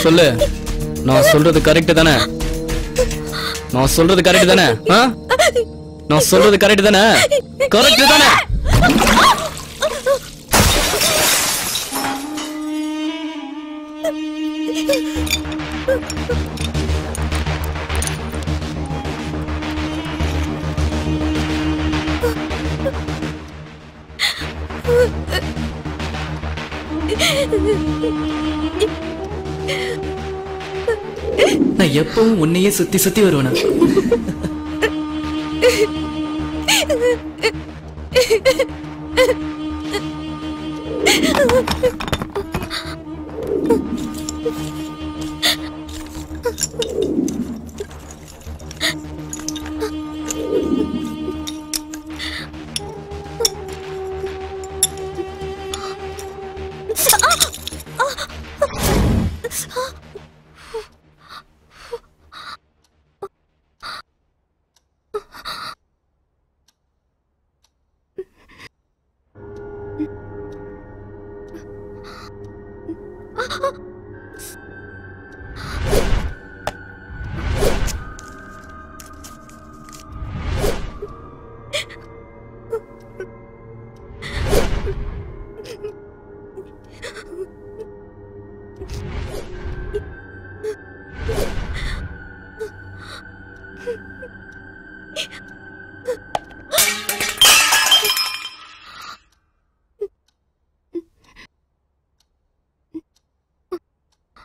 சொல்லு. நான் சொல்றது கரெக்ட் தானே? நான் சொல்றது கரெக்ட் தானே? நான் சொல்றது கரெக்ட் தானே? கரெக்ட் தானே? நான் எப்பவும் உன்னையே சுத்தி சுத்தி வருவேன்.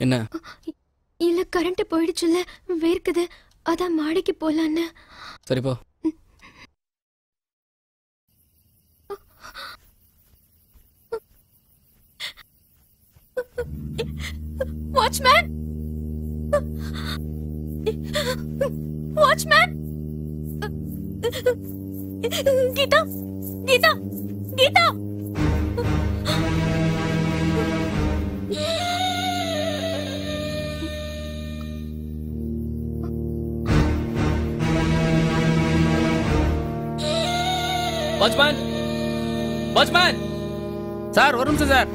என்ன?
இல்ல, கரண்ட் போயிடுச்சுல்ல, வேர்க்குது. அதான் மாடிக்கு போலான்னு.
சரி போ.
Watchman, watchman, Geetha, Geetha, Geetha.
Watchman, watchman sir, ஒரு நிமிஷம் சார்.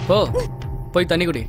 போ போய் தண்ணி குடி.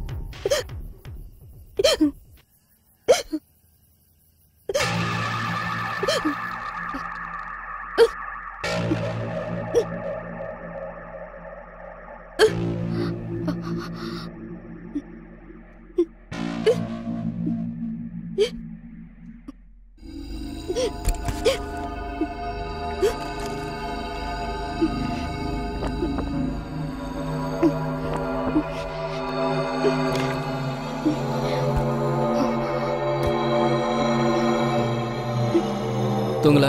தூங்கல?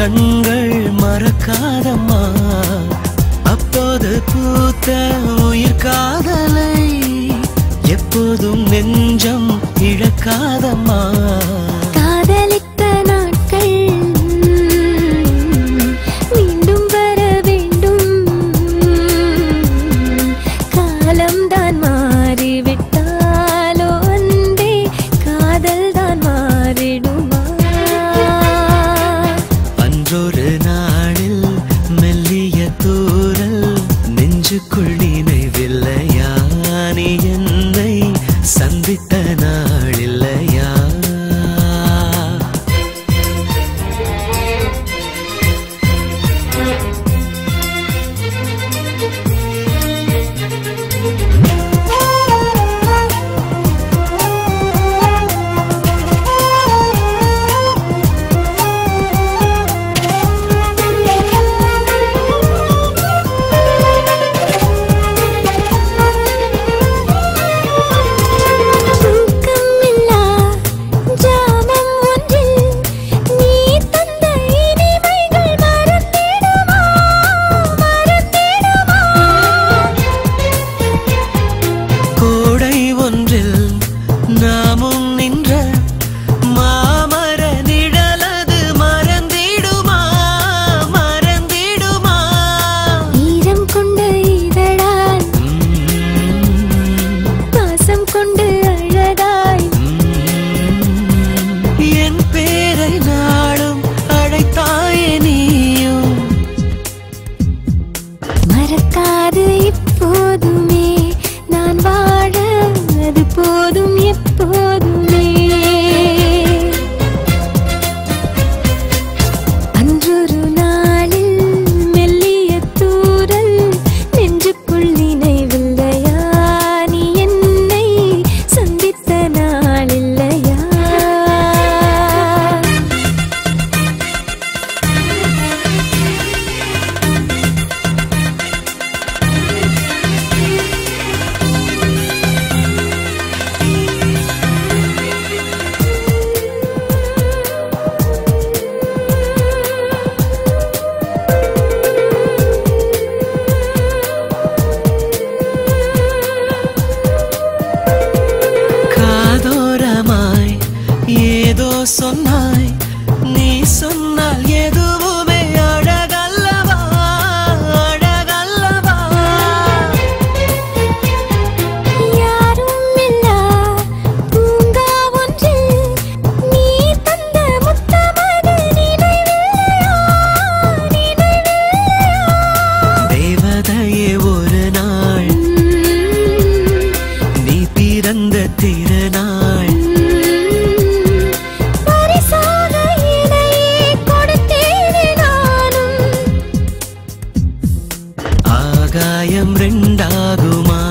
கண்கள் மறக்காதம்மா அப்போது பூத்த உயிர் காதலை எப்போதும் நெஞ்சம் இழக்காதம்மா
காதலித்த நாட்கள் மீண்டும் வர வேண்டும் காலம்தான் மாறிவிட்டாலோ அன்பே காதல் தான் மாறிடுமா
அன்றொரு நாளில் மெல்லிய தூரல் நெஞ்சுக்குள் நினைவில்லையா நீ என்னை சந்தித்த நாளில்லையா
மறக்காது இப்போதுமே நான் வாழ அது போதும் எப்போதுமே அன்றொரு நாளில் மெல்லிய தூரல் நெஞ்சுக்குள் நினைவில்லையா நீ என்னை சந்தித்த நாளில்லையா
காதோரமாய் ஏதோ சொன்னாய் நீ சொன்னால் எதுவுமே அழகல்லவா அழகல்லவா
யாரும் இல்லா பூங்கா ஒன்றில் நீ தந்த முத்தமது நினைவில்லையா
தேவதையே ஒரு நாள் நீ பிறந்த திருநாள்
பரிசாக இதையே கொடுத்தேனே நானும்
ஆகாயம் ரெண்டாகுமா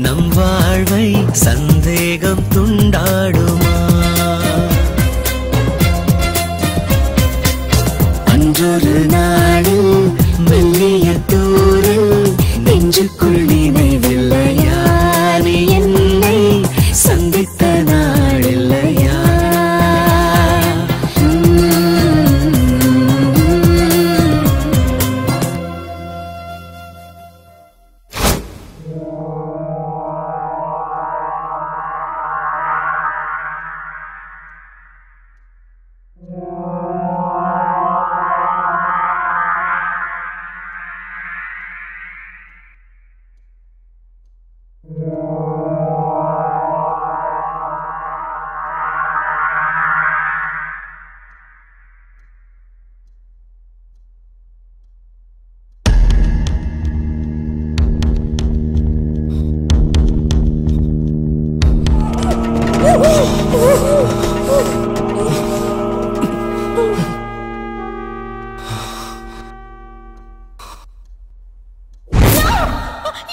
நம் வாழ்வை சந்தேகம் துண்டாடுமா அன்றொரு நாளில் மெல்லிய தூரில் நெஞ்சுக்குள் நினைவில்லையா நீ என்னை சந்தித்த நாளில்லையா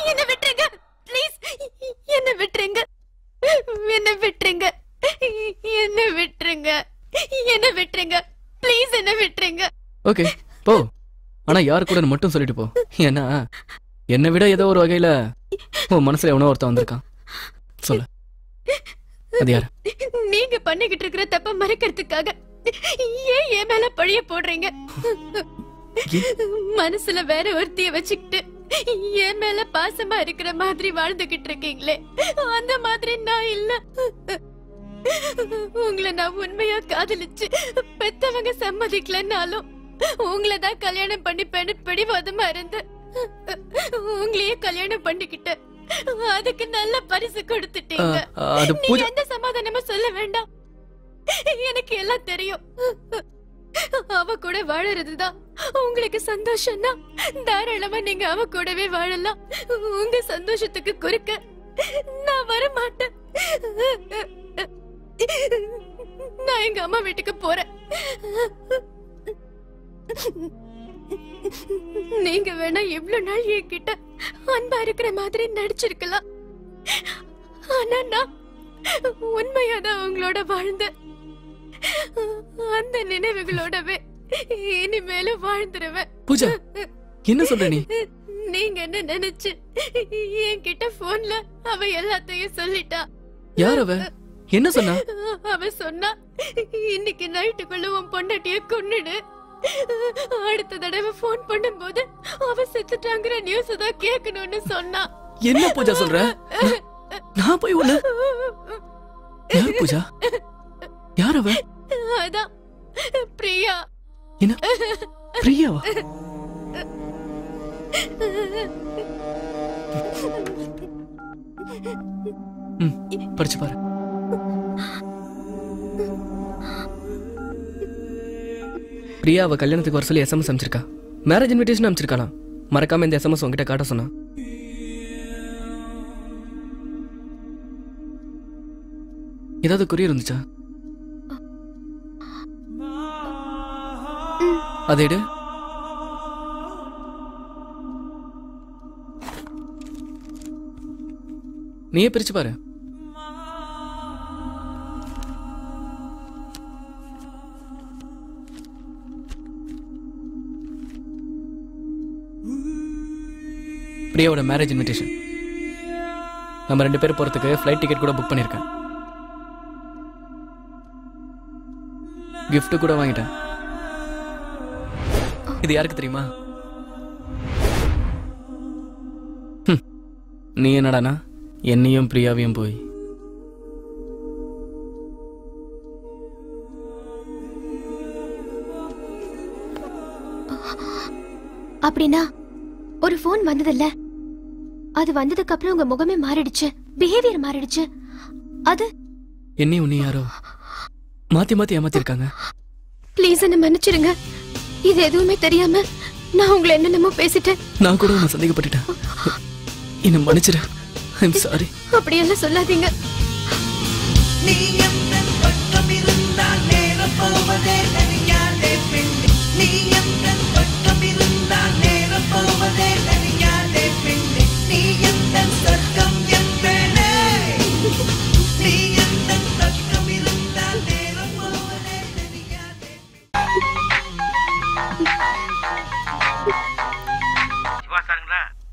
என்ன விட்டுருங்க ப்ளீஸ் என்ன விட்டுருங்க என்ன விட்டுருங்க என்ன விட்டுருங்க என்ன விட்டுருங்க ப்ளீஸ் என்ன விட்டுருங்க
ஓகே போ ஆனா யாரு கூட மட்டும் சொல்லிட்டு போ ஏன்னா என்னை விட ஏதோ ஒரு வகையில உன் மனசுல எவனோ ஒருத்தன் வந்திருக்கான் சொல்லு அது யாரு
நீங்க பண்ணிக்கிட்டு இருக்கிற தப்ப மறைக்கிறதுக்காக
ஏன் என் மேல பழிய போடுறீங்க? மனசுல வேற ஒருத்திய வச்சுக்கிட்டு என் மேல பாசமா இருக்கிற மாதிரி வாழ்ந்துகிட்டு இருக்கீங்களே, அந்த மாதிரி நான் இல்ல. உங்களை நான் உண்மையா காதலிச்சு பெத்தவங்க சம்மதிக்கலன்னாலும் உங்களை தான் கல்யாணம் பண்ணிப்பேன்னு பிடிவாதமா இருந்து உங்களையே கல்யாணம் பண்ணிக்கிட்ட. அதுக்கு நல்ல பரிசு கொடுத்துட்டீங்க. நீங்க எந்த சமாதானமும் சொல்ல வேண்டாம், எனக்கு எல்லாம் தெரியும். அவ கூட வாழறதுதான் உங்களுக்கு சந்தோஷம்னா தாராளமா நீங்க அவ கூடவே வாழலாம். உங்க சந்தோஷத்துக்கு குறுக்க நான் வர மாட்டேன். நான் எங்க அம்மா வீட்டுக்கு போறேன். நீங்க வேணா எவ்வளவு நாள் என்கிட்ட அன்பா இருக்கிற மாதிரி நடிச்சிருக்கலாம். ஆனா நான் உண்மையாதான் உங்களோட வாழ்ந்த அந்த நினைவுகளோடவே இனிமேலும் வாழ்ந்துருவேன்.
பூஜா, என்ன சொல்ற நீ?
நீங்க என்ன நினைச்சு என்கிட்ட போன்ல அவ எல்லாத்தையும் சொல்லிட்டா.
யார் அவ? என்ன சொன்னா?
அவ சொன்னா, இன்னைக்கு நைட்டுக்குள்ள உன் பொண்டாட்டிய கொன்னுடு. அடுத்த தடவை போன் பண்ணும்போது அவ செத்துட்டாங்கிற நியூஸ் தான் கேட்கணும்னு சொன்னா.
என்ன பூஜா சொல்ற? நான் போய் உள்ள யார் பூஜா? யார் அவ?
அதான் பிரியா.
என்ன பிரியாவா? படிச்சு பாரு. பிரியா அவ கல்யாணத்துக்கு வர சொல்லி SMS அனுப்பிச்சிருக்கா. மேரேஜ் இன்விடேஷன் அனுப்பிச்சிருக்கானா? மறக்காம இந்த SMS உங்ககிட்ட காட்ட சொன்னா. ஏதாவது கொரியர் இருந்துச்சா? அதை எடு. நீயே பிரிச்சு பாரு. பிரியாவோட மேரேஜ் இன்விடேஷன். நம்ம 2 பேரும் போறதுக்கு ஃப்ளைட் டிக்கெட் கூட புக் பண்ணிருக்கேன். கிஃப்ட் கூட வாங்கிட்டேன். இது யாருக்கு தெரியுமா? நீ என்னடானா என்னையும் பிரியாவையும் போய்
அப்படின்னா ஒரு போன் வந்ததில்ல, அது வந்ததுக்கு அப்புறம் உங்க முகமே மாறிடுச்சு, பிஹேவியர் மாறிடுச்சு. அது
என்னையும் உன்னை யாரோ மாத்தி மாத்தி ஏமாத்திருக்காங்க.
ப்ளீஸ் என்ன மன்னிச்சிருங்க. இது எதுவுமே தெரியாம நான் உங்களை என்னென்னமோ பேசிட்டேன்.
நான் கூட உன்னை சந்தேகப்பட்டுட்டேன். என்ன மன்னிச்சிரு. I'm sorry.
அப்படியெல்லாம் சொல்லாதீங்க.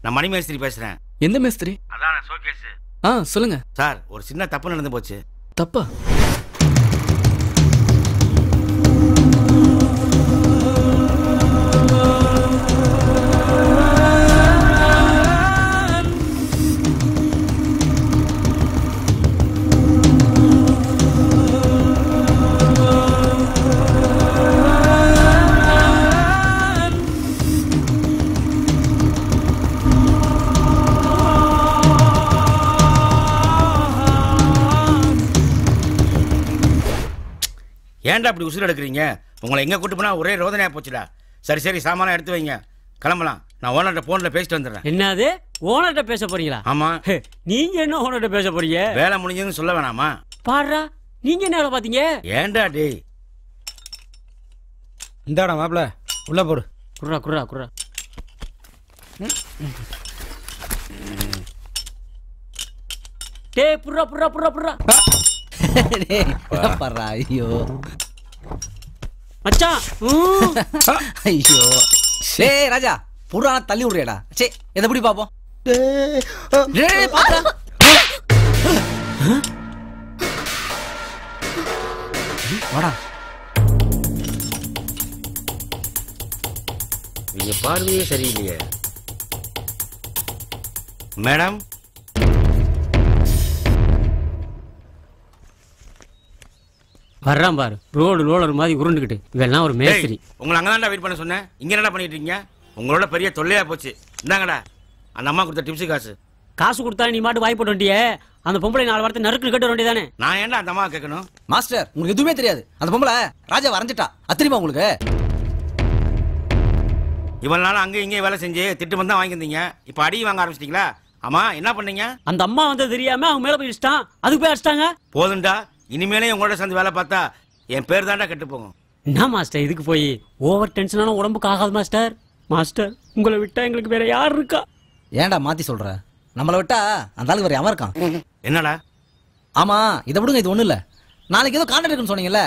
நான் மணி மேஸ்திரி பேசுறேன்.
எந்த மேஸ்திரி?
அதான் ஷோகேஸ்.
சொல்லுங்க
சார். ஒரு சின்ன தப்பு நடந்து போச்சு.
தப்பா?
ஏன்டா அப்படி உசுறு எடுக்கிறீங்க? உங்களை எங்கே கூட்டு போனால் ஒரே ரோதனையாக போச்சுடா. சரி சரி, சாமானம் எடுத்து வைங்க, கிளம்பலாம். நான் ஓனர்கிட்ட ஃபோனில் பேசிட்டு வந்துடுறேன்.
என்னது? ஓனர்கிட்ட பேச போறீங்களா?
ஆமாம்.
நீங்க என்ன ஓனர்கிட்ட பேச போறீங்க?
வேலை முடிஞ்சதுன்னு சொல்ல வேணாமா?
பாடுறா, நீங்க என்ன வேலை பார்த்தீங்க?
ஏன்டா டேய்?
இந்தாடா மாப்பிள்ள, உள்ள போடு.
குர்ரா குர்ரா குர்ரா. டேய் புர்ரா புர்ரா புர்ரா புர்ரா.
பர்றா. ஐயோ
மச்சான்.
ஐயோ டேய் ராஜா, புறான தள்ளி விடுறியடா. சே, எதை எப்படி பாப்போம்? டேய் பாத்தா. வாடா.
நீங்க பார்வையே சரியில்லையே. மேடம்
வர்றான் பாரு, ரோடு ரோலர் மாதிரி உருண்டுக்கிட்டு. இவெல்லாம் ஒரு மேஸ்திரி.
உங்களை அங்கதான்டா வெயிட் பண்ண சொன்னேன். இங்க என்னடா பண்ணிட்டு இருக்கீங்க? உங்களோட பெரிய தொல்லையா போச்சு. இந்தாங்கடா அந்த அம்மா கொடுத்த டிப்ஸ் காசு.
காசு கொடுத்தா நீ மாட்டு வாய் போட்டு வண்டியே. அந்த பொம்பளை 4 வாரத்தை நறுக்கு கட்ட வேண்டியதானே.
நான் ஏன்டா அந்த அம்மா கேட்கணும்?
மாஸ்டர் உங்களுக்கு எதுவுமே தெரியாது. அந்த பொம்பளை ராஜா வரைஞ்சிட்டா. அத்தனைமா உங்களுக்கு
இவ்வளவு நாள் அங்கே இங்கே வேலை செஞ்சு திட்டு வந்தா வாங்கியிருந்தீங்க. இப்ப அடி வாங்க ஆரம்பிச்சிட்டீங்களா? ஆமா என்ன பண்ணீங்க?
அந்த அம்மா வந்து தெரியாம அவங்க மேல போய் இஷ்டம். அதுக்கு போய் அடிச்சிட்டாங்க.
போதுண்டா, இனிமேலே உங்களோட சேர்ந்து வேலை பார்த்தா என் பேர் தாண்டா கெட்டு போகும்.
என்ன மாஸ்டர் இதுக்கு போய் ஓவர் டென்ஷனான உடம்புக்கு ஆகாது மாஸ்டர். மாஸ்டர் உங்களை விட்டா எங்களுக்கு வேற யார் இருக்கா?
ஏன்டா மாத்தி சொல்ற? நம்மளை விட்டா அந்த ஆளுக்கு வேற எவன் இருக்கான்?
என்னடா?
ஆமா இதை விடுங்க, இது ஒண்ணு இல்ல. நாளைக்கு ஏதோ கான்ட்ராக்ட் இருக்குன்னு சொன்னீங்கல்ல,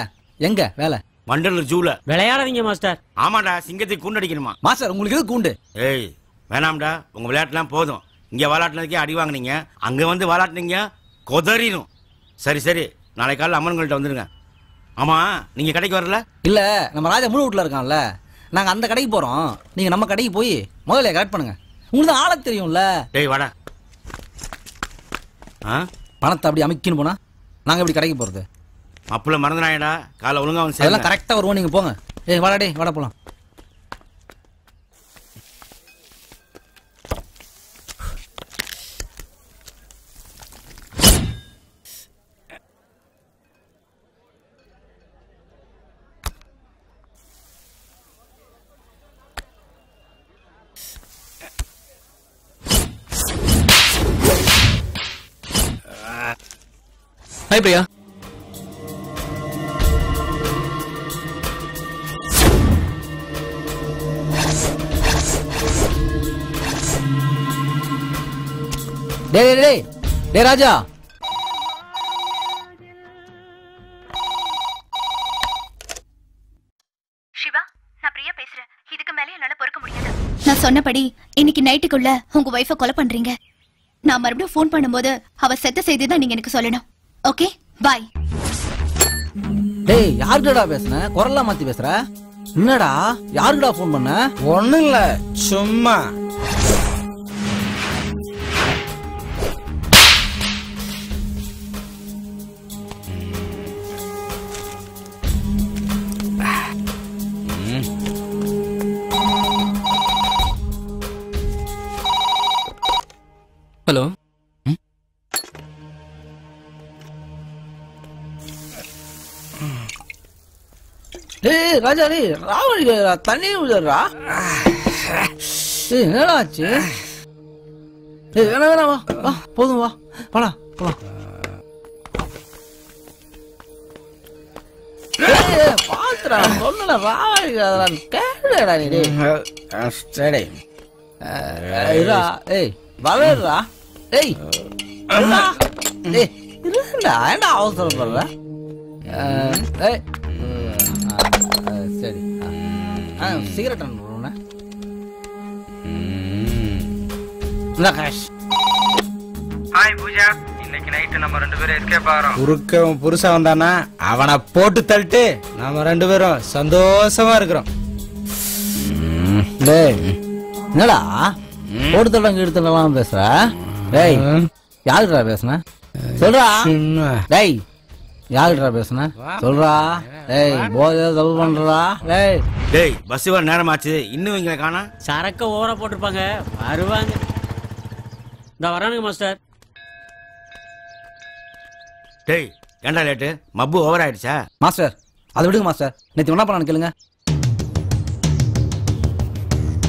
எங்க வேலை?
வண்டலூர் ஜூல.
விளையாடாதீங்க மாஸ்டர்.
ஆமாடா, சிங்கத்துக்கு கூண்டு அடிக்கணுமா?
மாஸ்டர் உங்களுக்கு எது கூண்டு?
ஏய் வேணாம்டா, உங்க விளையாட்டுலாம் போதும். இங்க விளையாட்டுனதுக்கே அடி வாங்கினீங்க, அங்க வந்து விளையாட்டுனீங்க கொதறிடும். சரி சரி, நாளை காலையில் அம்மன்கள்ட்ட வந்துருங்க. ஆமா நீங்க கடைக்கு வரல?
இல்ல நம்ம ராஜா முழு வீட்டுல இருக்கான்ல, நாங்க அந்த கடைக்கு போறோம். நீங்க நம்ம கடைக்கு போய் முதல்ல கரெக்ட் பண்ணுங்க. உங்களுக்கு ஆளுக்கு தெரியும்ல.
டேய் வாடா.
பணத்தை அப்படி அமைக்கின்னு போனா நாங்க எப்படி கடைக்கு போறது?
அப்பல மறந்துடாயடா, காலை ஒழுங்கா வந்து
அதெல்லாம் கரெக்டா வருவோம். நீங்க போங்க. ஏய் வாடா, டேய் வாடா போலாம்.
ஹாய் பிரியா.
டேய் டேய் டேய் டேய் ராஜா.
சிவா, நான் பிரியா பேசுறேன். இதுக்கு மேல என்னால பொறுக்க முடியாது. நான் சொன்னபடி இன்னைக்கு நைட்டுக்குள்ள உங்க வைஃபை கொலை பண்றீங்க. நான் மறுபடியும் ஃபோன் பண்ணும்போது அவ செத்த செய்தி தான் நீங்க எனக்கு சொல்லணும். Okay bye.
டேய் யாருடா பேசுன? குரல்லாம் மாத்தி பேசுற. என்னடா யாருடா ஃபோன் பண்ண?
ஒண்ணும் இல்ல, சும்மா.
ஹலோ.
டேய் ராஜா, டேய் ராவணி தண்ணி விடுறா. டேய் என்னடா ஆச்சு? டேய் வேணா வேணா, வா வா போதும், வா வாடா போலாம். பாத்துடா சொன்னல ராவணி கேளுடா நீ.
சரி
இரா. ஏய் வரேடா. ஏய் ஏய் இருடா, ஏன்டா அவசரப்படுற? ஏய் சரி சிகரெட் அனுப்புறேன்.
ஹாய் பூஜா, இன்னைக்கு நைட்டு நம்ம 2 பேரும் எஸ்கேப் ஆகிறோம்.
குறுக்கவன் புருஷன் வந்தானா அவனை போட்டு தள்ளிட்டு நம்ம 2 பேரும் சந்தோஷமா இருக்கிறோம்.
டேய் என்னடா போட்டு தள்ளங்க எடுத்துலாம் பேசுற? டேய் யாருடா பேசுன? சொல்றா. டேய் யாருடா பேசுன? சொல்றா. டேய் போதை தப்பு பண்றா. டேய்
டேய் பஸ் வர நேரமாச்சு, இன்னும் இங்க காணா.
சரக்க ஓவரா போட்டிருப்பாங்க, வருவாங்க. இந்த வரானுங்க மாஸ்டர்.
டேய் ஏன்டா லேட்டு? மப்பு ஓவர் ஆயிடுச்சா?
மாஸ்டர் அதை விடுங்க மாஸ்டர். நேற்று என்ன பண்ணான்னு கேளுங்க.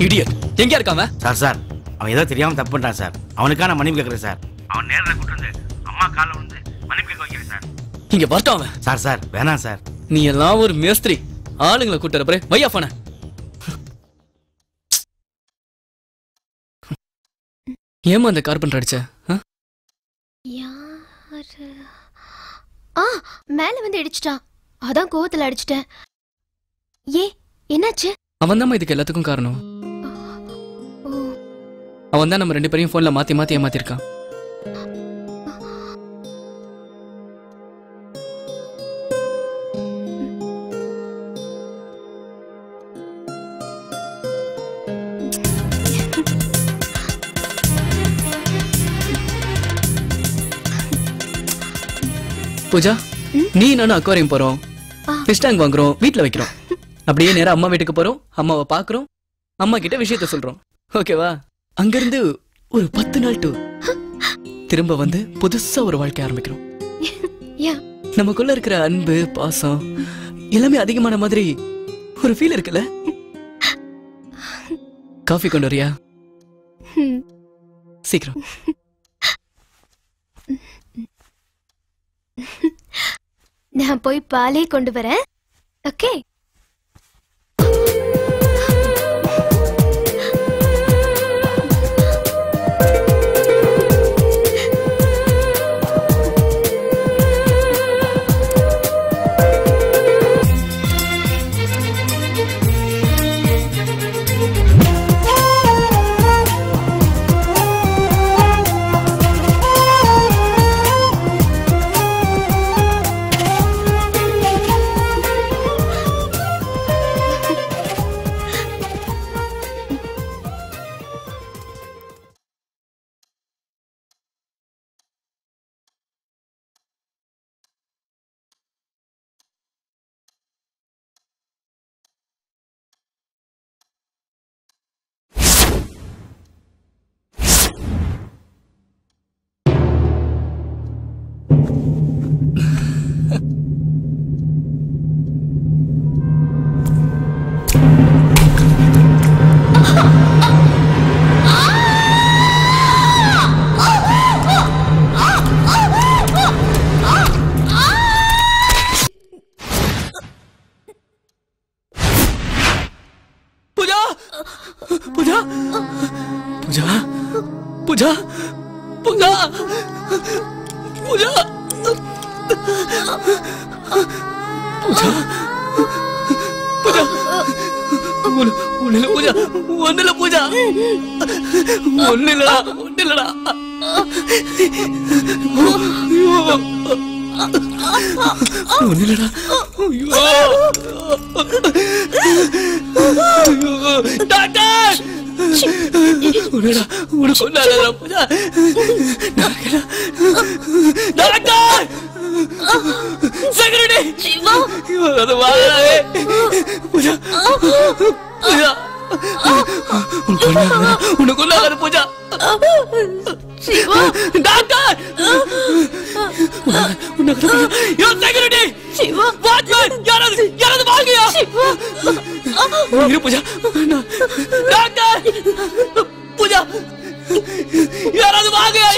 இடியட் எங்க இருக்காம?
சார் சார் அவன் ஏதோ தெரியாம தப்பு பண்ணிட்டான் சார். அவனுக்காக நான் மன்னிப்பு கேட்கறேன் சார். அவன் நேரில் கூட்டு வந்து அம்மா காலில் வந்து மன்னிப்பு கேட்க வைக்கிறேன் சார்.
இங்க வரட்டும் அவன்.
சார் சார் வேணாம் சார்.
நீ எல்லாம் ஒரு மேஸ்திரி. ஆளுங்களை கூட்டு வரப்பே வையா போன. ஏமா அந்த கார்பெண்டர் அடிச்ச?
யாரு? மேல வந்து இடிச்சிட்டான். அதான் கோவத்துல அடிச்சிட்டேன். என்னாச்சு?
அவன் தான் இதுக்கு எல்லாத்துக்கும் காரணம். அவன் தான் நம்ம 2 பேரையும் போன்ல மாத்தி மாத்தி ஏமாத்திருக்கான். பூஜா, நீ நானும் அக்வாரியம் போறோம், ஃபிஷ் டேங்க் வாங்குறோம், வீட்ல வைக்கிறோம். அப்படியே நேரா அம்மா வீட்டுக்கு போறோம், அம்மாவை பாக்குறோம், அம்மா கிட்ட விஷயத்த சொல்றோம். ஓகேவா? அங்கிருந்து ஒரு 10 நாள் டூர். திரும்ப வந்து புதுசா ஒரு வாழ்க்கை ஆரம்பிக்கிறோம். நமக்குள்ள இருக்கிற அன்பு, பாசம் எல்லாமே அதிகமான மாதிரி ஒரு ஃபீல் இருக்குல்ல? காஃபி கொண்டு வரியா? சீக்கிரம்.
நான் போய் பாலே கொண்டு வரேன். ஓகே?
பூஜா, பூஜா, பூஜா, பூஜா, பூஜா, பூஜா, பூஜா, ஒண்ணுல பூஜா, ஒண்ணுல பூஜா, ஒண்ணுலடா, ஒண்ணுலடா. ஒண்ணுலடா. டாக்டர், உனடா, உனக்கு ஒண்ணாதடா பூஜா. டாக்டர், செக்யூரிட்டி, அது வாங்கடா. பூஜா, பூஜா, உனக்கு ஒண்ணாதடா பூஜா. டாக்டர், செக்யூரிட்டி, வாட்ச்மேன், யாராவது வாங்கயா. இரு பூஜா. டாக்டர், பூஜா, யாராவது வாங்கயா.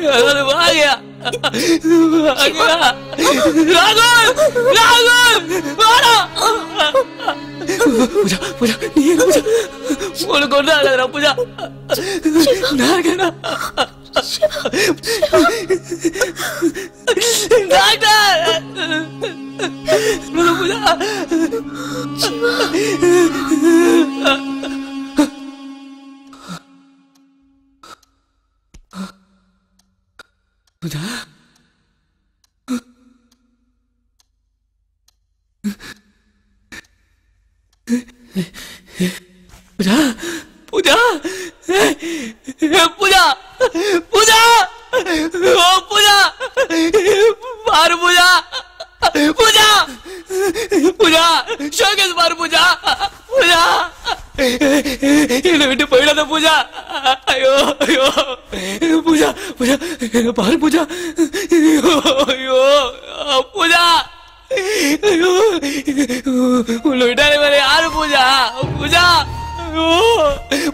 யாராவது வாங்கயா. ராகுல், ராகுல், வாடா. பூஜா, பூஜா, நீ பூஜா, உனக்கு ஒண்ணு ஆகாதடா பூஜா. டாக்டர், பூஜா, பூஜா, பூஜா, பூஜா, பூஜா, பூஜா, ஓ பூஜா, பாரு பூஜா, பூஜா, பூஜா, ஷோகேஸ் பாரு பூஜா, பூஜா, என்னை விட்டு போயிடாத பூஜா. ஐயோ, ஐயோ, பூஜா, பூஜா, பாரு பூஜா. ஐயோ, பூஜா, ஐயோ, உன்னை விட்டாலே வேற யாரு பூஜா. பூஜா, ஐயோ,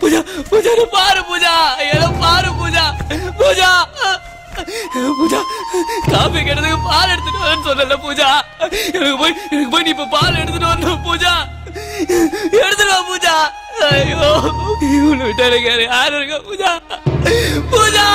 பூஜா, பூஜா, பாரு பூஜா, என்ன பாரு பூஜா. பூஜா, பூஜா, காபி கேட்டதுக்கு பால் எடுத்துட்டு வரேன்னு சொல்லல பூஜா. எனக்கு போய் நீ இப்ப பால் எடுத்துட்டு வரணும் பூஜா. எடுத்துட்டு வா பூஜா. ஐயோ, உன்னை விட்டாலே வேற யாரு இருக்கா பூஜா. பூஜா,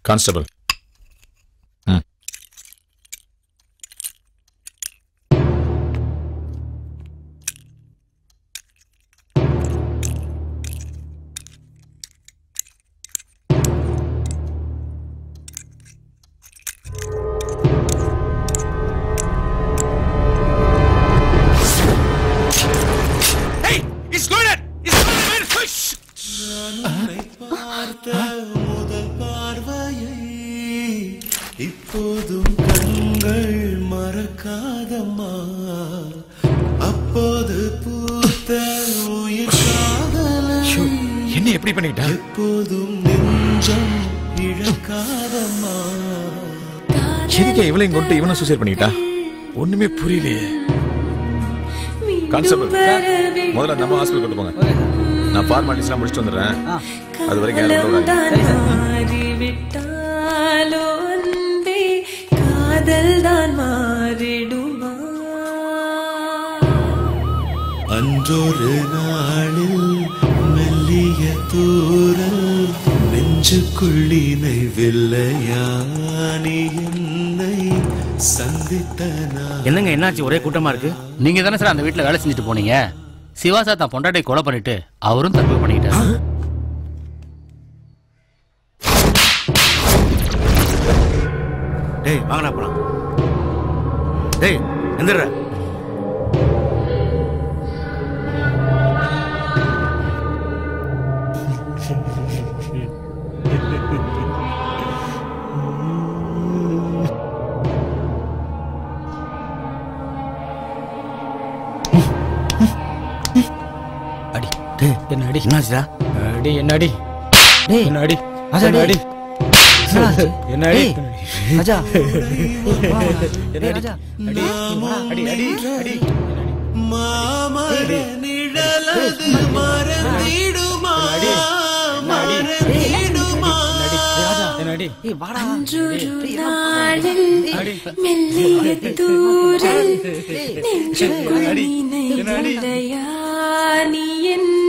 கான்ஸ்டபிள்.
இப்போதும் கண்கள் மறக்காதம்மா அப்போது பூத்த உயிர் காதலை
என்ன எப்படி பண்ணிட்டா?
எப்போதும் நெஞ்சம் இழக்காதம்மா.
எதுக்கு இவளையும் கொண்டு இவனை சூசைட் பண்ணிக்கிட்டா? ஒண்ணுமே புரியலையே. கான்ஸ்டபிள், முதல்ல நம்ம ஹாஸ்பிட்டல் கொண்டு போங்க. நான் ஃபார்மாலிட்டிஸ்லாம் முடிச்சுட்டு வந்துடுறேன். அது வரைக்கும் யாரும்
அன்றொரு நாளில் மெல்லிய தூரல் நெஞ்சுக்குள்ளினை வில்லையானி என்னை சந்தித்தனா.
என்னங்க என்னாச்சு? ஒரே கூட்டமா இருக்கு.
நீங்க தானே சார் அந்த வீட்டுல வேலை செஞ்சுட்டு போனீங்க. சிவாசா தான் பொண்டாட்டை கொலை பண்ணிட்டு அவரும் தற்கொலை பண்ணிட்டாரு.
டேய் வாங்கடா போலாம். டேய் எந்திரா.
அடி டேய் என்ன அடி.
என்னாச்சுடா?
அடி என்ன அடி.
டேய்
என்ன அடி.
என்ன அடி.
என்ன அடி.
ராஜா
என்ன அடி. அடி அடி அடி அடி.
மாமர நிழலது மறந்திடுமா மறந்திடுமா.
அன்றொரு நாளில் மெல்லிய தூரல் நெஞ்சுக்குள் நினைவில்லையா நீ என்ன